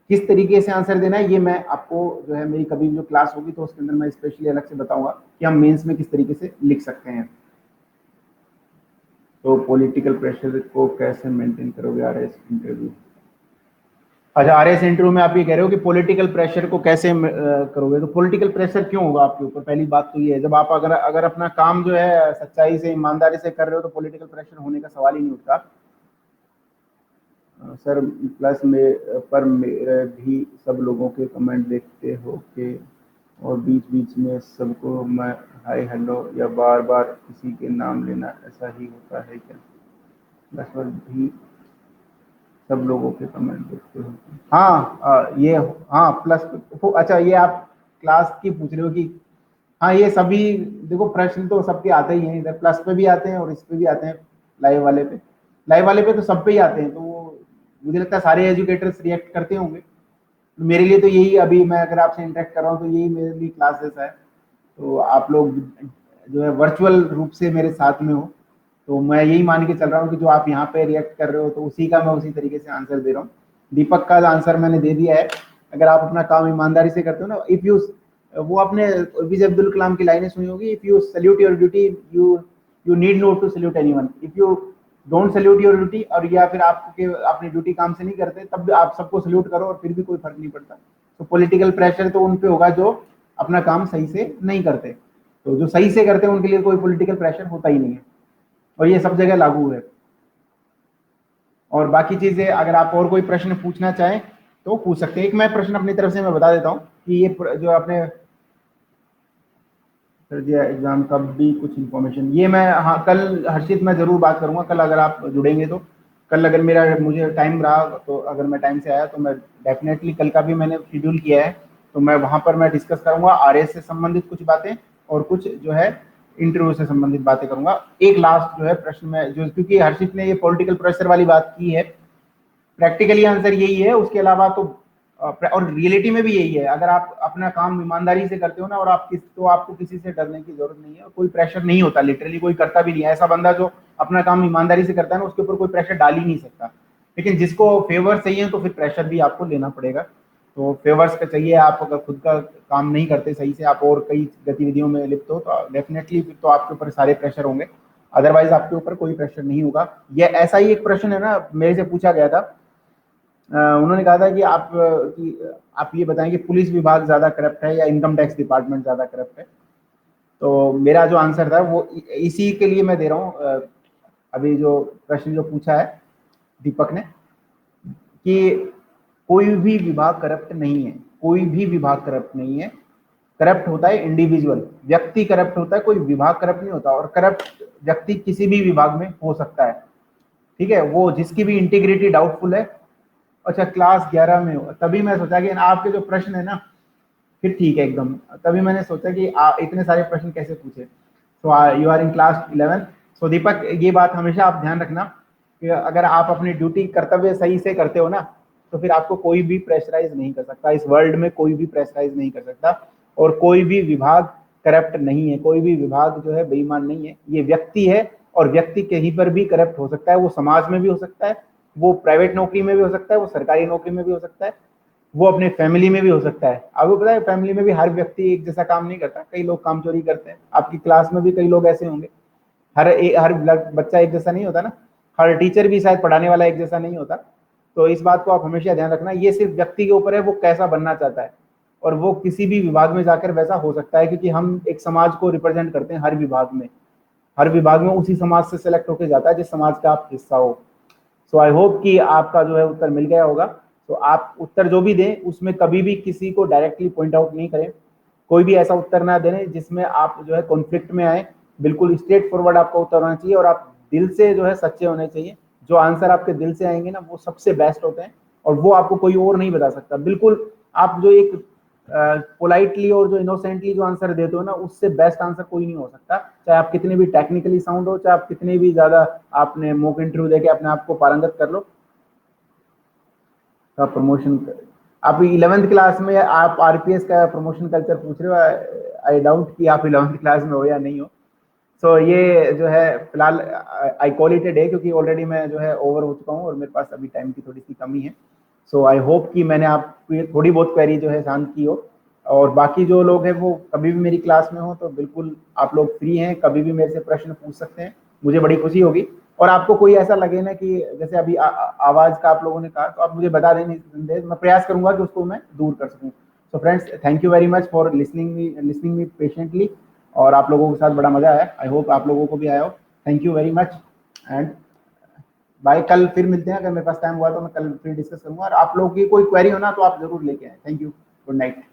किस तरीके से आंसर देना है, ये मैं आपको जो है मेरी कभी जो क्लास होगी तो उसके अंदर मैं स्पेशली अलग से बताऊंगा कि हम मेंस में किस तरीके से लिख सकते हैं। तो पॉलिटिकल प्रेशर को कैसे मेंटेन करोगे आरएस इंटरव्यू? अच्छा, आरएस इंटरव्यू में आप ये कह रहे हो कि पॉलिटिकल प्रेशर को कैसे करोगे। तो पॉलिटिकल प्रेशर क्यों होगा आपके ऊपर? पहली बात तो ये है, जब आप अगर अगर अपना काम जो है सच्चाई से ईमानदारी से कर रहे हो तो पॉलिटिकल प्रेशर होने का सवाल ही नहीं उठता। सर प्लस में पर मेरे भी सब लोगों के कमेंट देखते हो के और बीच बीच में सबको मैं हाय हेलो या बार बार किसी के नाम लेना ऐसा ही होता है क्या? प्लस पर भी सब लोगों के कमेंट देखते हो? हाँ ये हाँ प्लस। अच्छा, ये आप क्लास की पूछ रहे हो कि हाँ ये सभी, देखो प्रश्न तो सबके आते ही हैं, इधर प्लस पे भी आते हैं और इस पे भी आते हैं, लाइव वाले पे। लाइव वाले पे तो सब पे ही आते हैं, तो मुझे लगता है सारे एजुकेटर्स रिएक्ट करते होंगे। मेरे लिए तो यही, अभी मैं अगर आपसे इंटरेक्ट कर रहा हूँ तो यही मेरे लिए क्लासेस है। तो आप लोग जो है वर्चुअल रूप से मेरे साथ में हो, तो मैं यही मान के चल रहा हूँ कि जो आप यहाँ पे रिएक्ट कर रहे हो तो उसी का मैं उसी तरीके से आंसर दे रहा हूँ। दीपक का आंसर मैंने दे दिया है। अगर आप अपना काम ईमानदारी से करते हो ना, इफ यू, वो आपने एपीजे अब्दुल कलाम की लाइनें सुनी होगी, if you salute your duty you you need not to salute anyone, if you don't salute your duty, और या फिर आपके अपनी ड्यूटी काम से नहीं करते तब भी आप सबको सल्यूट करो और फिर भी कोई फर्क नहीं पड़ता। तो पॉलिटिकल प्रेशर तो उन पे होगा जो अपना काम सही से नहीं करते, तो जो सही से करते हैं उनके लिए कोई पॉलिटिकल प्रेशर होता ही नहीं है, और ये सब जगह लागू है। और बाकी चीजें अगर आप और कोई प्रश्न पूछना चाहें तो पूछ सकते हैं। एक मैं प्रश्न अपनी तरफ से मैं बता देता हूँ कि ये जो आपने सर जी एग्जाम कब भी कुछ इन्फॉर्मेशन, ये मैं हाँ कल हर्षित मैं जरूर बात करूंगा। कल अगर आप जुड़ेंगे तो कल अगर मेरा मुझे टाइम रहा तो अगर मैं टाइम से आया तो मैं डेफिनेटली कल का भी मैंने शेड्यूल किया है, तो मैं वहां पर मैं डिस्कस करूंगा आरएस से संबंधित कुछ बातें और कुछ जो है इंटरव्यू से संबंधित बातें करूंगा। एक लास्ट जो है प्रश्न में जो, क्योंकि हर्षित ने ये पॉलिटिकल प्रेशर वाली बात की है, प्रैक्टिकली आंसर यही है, उसके अलावा तो और रियलिटी में भी यही है। अगर आप अपना काम ईमानदारी से करते हो ना, और आप तो आपको किसी से डरने की जरूरत नहीं है, कोई प्रेशर नहीं होता, लिटरली कोई करता भी नहीं है। ऐसा बंदा जो अपना काम ईमानदारी से करता है ना, उसके ऊपर कोई प्रेशर डाल ही नहीं सकता। लेकिन जिसको फेवर चाहिए तो फिर प्रेशर भी आपको लेना पड़ेगा। तो फेवर्स का चाहिए, आप अगर खुद का काम नहीं करते सही से, आप और कई गतिविधियों में लिप्त हो तो डेफिनेटली फिर तो आपके ऊपर सारे प्रेशर होंगे, अदरवाइज आपके ऊपर कोई प्रेशर नहीं होगा। ये ऐसा ही एक प्रश्न है ना, मेरे से पूछा गया था, उन्होंने कहा था कि आप ये बताएं कि पुलिस विभाग ज्यादा करप्ट है या इनकम टैक्स डिपार्टमेंट ज्यादा करप्ट है। तो मेरा जो आंसर था वो इसी के लिए मैं दे रहा हूँ। अभी जो प्रश्न जो पूछा है दीपक ने कि कोई भी विभाग करप्ट नहीं है, कोई भी विभाग करप्ट नहीं है। करप्ट होता है इंडिविजुअल, व्यक्ति करप्ट होता है, कोई विभाग करप्ट नहीं होता। और करप्ट व्यक्ति किसी भी विभाग में हो सकता है, ठीक है, वो जिसकी भी इंटीग्रिटी डाउटफुल है। अच्छा, क्लास 11 में हो, तभी मैं सोचा कि आपके जो प्रश्न है ना, फिर ठीक है एकदम, तभी मैंने सोचा कि इतने सारे प्रश्न कैसे पूछे। So you are in class 11। So Deepak, ये बात हमेशा आप ध्यान रखना कि अगर आप अपनी ड्यूटी कर्तव्य सही से करते हो ना, तो फिर आपको कोई भी प्रेशराइज नहीं कर सकता, इस वर्ल्ड में कोई भी प्रेशराइज नहीं कर सकता। और कोई भी विभाग करप्ट नहीं है, कोई भी विभाग जो है बेईमान नहीं है, ये व्यक्ति है। और व्यक्ति कहीं पर भी करप्ट हो सकता है, वो समाज में भी हो सकता है, वो प्राइवेट नौकरी में भी हो सकता है, वो सरकारी नौकरी में भी हो सकता है, वो अपने फैमिली में भी हो सकता है। आपको पता है फैमिली में भी हर व्यक्ति एक जैसा काम नहीं करता, कई लोग काम चोरी करते हैं। आपकी क्लास में भी कई लोग ऐसे होंगे, हर बच्चा एक जैसा नहीं होता ना, हर टीचर भी शायद पढ़ाने वाला एक जैसा नहीं होता। तो इस बात को आप हमेशा ध्यान रखना, ये सिर्फ व्यक्ति के ऊपर है, वो कैसा बनना चाहता है, और वो किसी भी विभाग में जाकर वैसा हो सकता है, क्योंकि हम एक समाज को रिप्रेजेंट करते हैं हर विभाग में। हर विभाग में उसी समाज से सेलेक्ट होकर जाता है जिस समाज का आप हिस्सा हो। सो आई होप कि आपका जो है उत्तर मिल गया होगा। तो आप उत्तर जो भी दें उसमें कभी भी किसी को डायरेक्टली पॉइंट आउट नहीं करें, कोई भी ऐसा उत्तर ना दें जिसमें आप जो है कॉन्फ्लिक्ट में आए। बिल्कुल स्ट्रेट फॉरवर्ड आपका उत्तर होना चाहिए, और आप दिल से जो है सच्चे होने चाहिए। जो आंसर आपके दिल से आएंगे ना, वो सबसे बेस्ट होते हैं, और वो आपको कोई और नहीं बता सकता। बिल्कुल आप जो एक पोलाइटली और जो इनोसेंटली जो आंसर देते हो ना, उससे बेस्ट आंसर कोई नहीं हो सकता। चाहे आप कितने भी टेक्निकली साउंड हो, चाहे आप कितने भी ज्यादा आपने मॉक इंटरव्यू देके अपने आप को पारंगत कर लो का प्रमोशन। आप 11th क्लास में आप आरपीएस का प्रमोशन कल्चर पूछ रहे हो, आई डाउट कि आप 11th क्लास में हो या नहीं हो। सो ये जो है फिलहाल I call it a day, क्योंकि ऑलरेडी मैं जो है ओवर हो चुका हूँ और मेरे पास अभी टाइम की थोड़ी सी कमी है। सो आई होप कि मैंने आपकी थोड़ी बहुत क्वेरी जो है शांत की हो। और बाकी जो लोग हैं वो कभी भी मेरी क्लास में हो तो बिल्कुल आप लोग फ्री हैं, कभी भी मेरे से प्रश्न पूछ सकते हैं, मुझे बड़ी खुशी होगी। और आपको कोई ऐसा लगे ना कि जैसे अभी आवाज़ का आप लोगों ने कहा, तो आप मुझे बता दें निसंदेह, मैं प्रयास करूंगा कि उसको मैं दूर कर सकूं। So friends, thank you very much for listening me patiently. और आप लोगों के साथ बड़ा मजा आया, आई होप आप लोगों को भी आया हो। Thank you very much and bye. कल फिर मिलते हैं, अगर मेरे पास टाइम हुआ तो मैं कल फिर डिस्कस करूंगा। और आप लोगों की कोई क्वेरी हो ना तो आप जरूर लेके आए। Thank you, good night.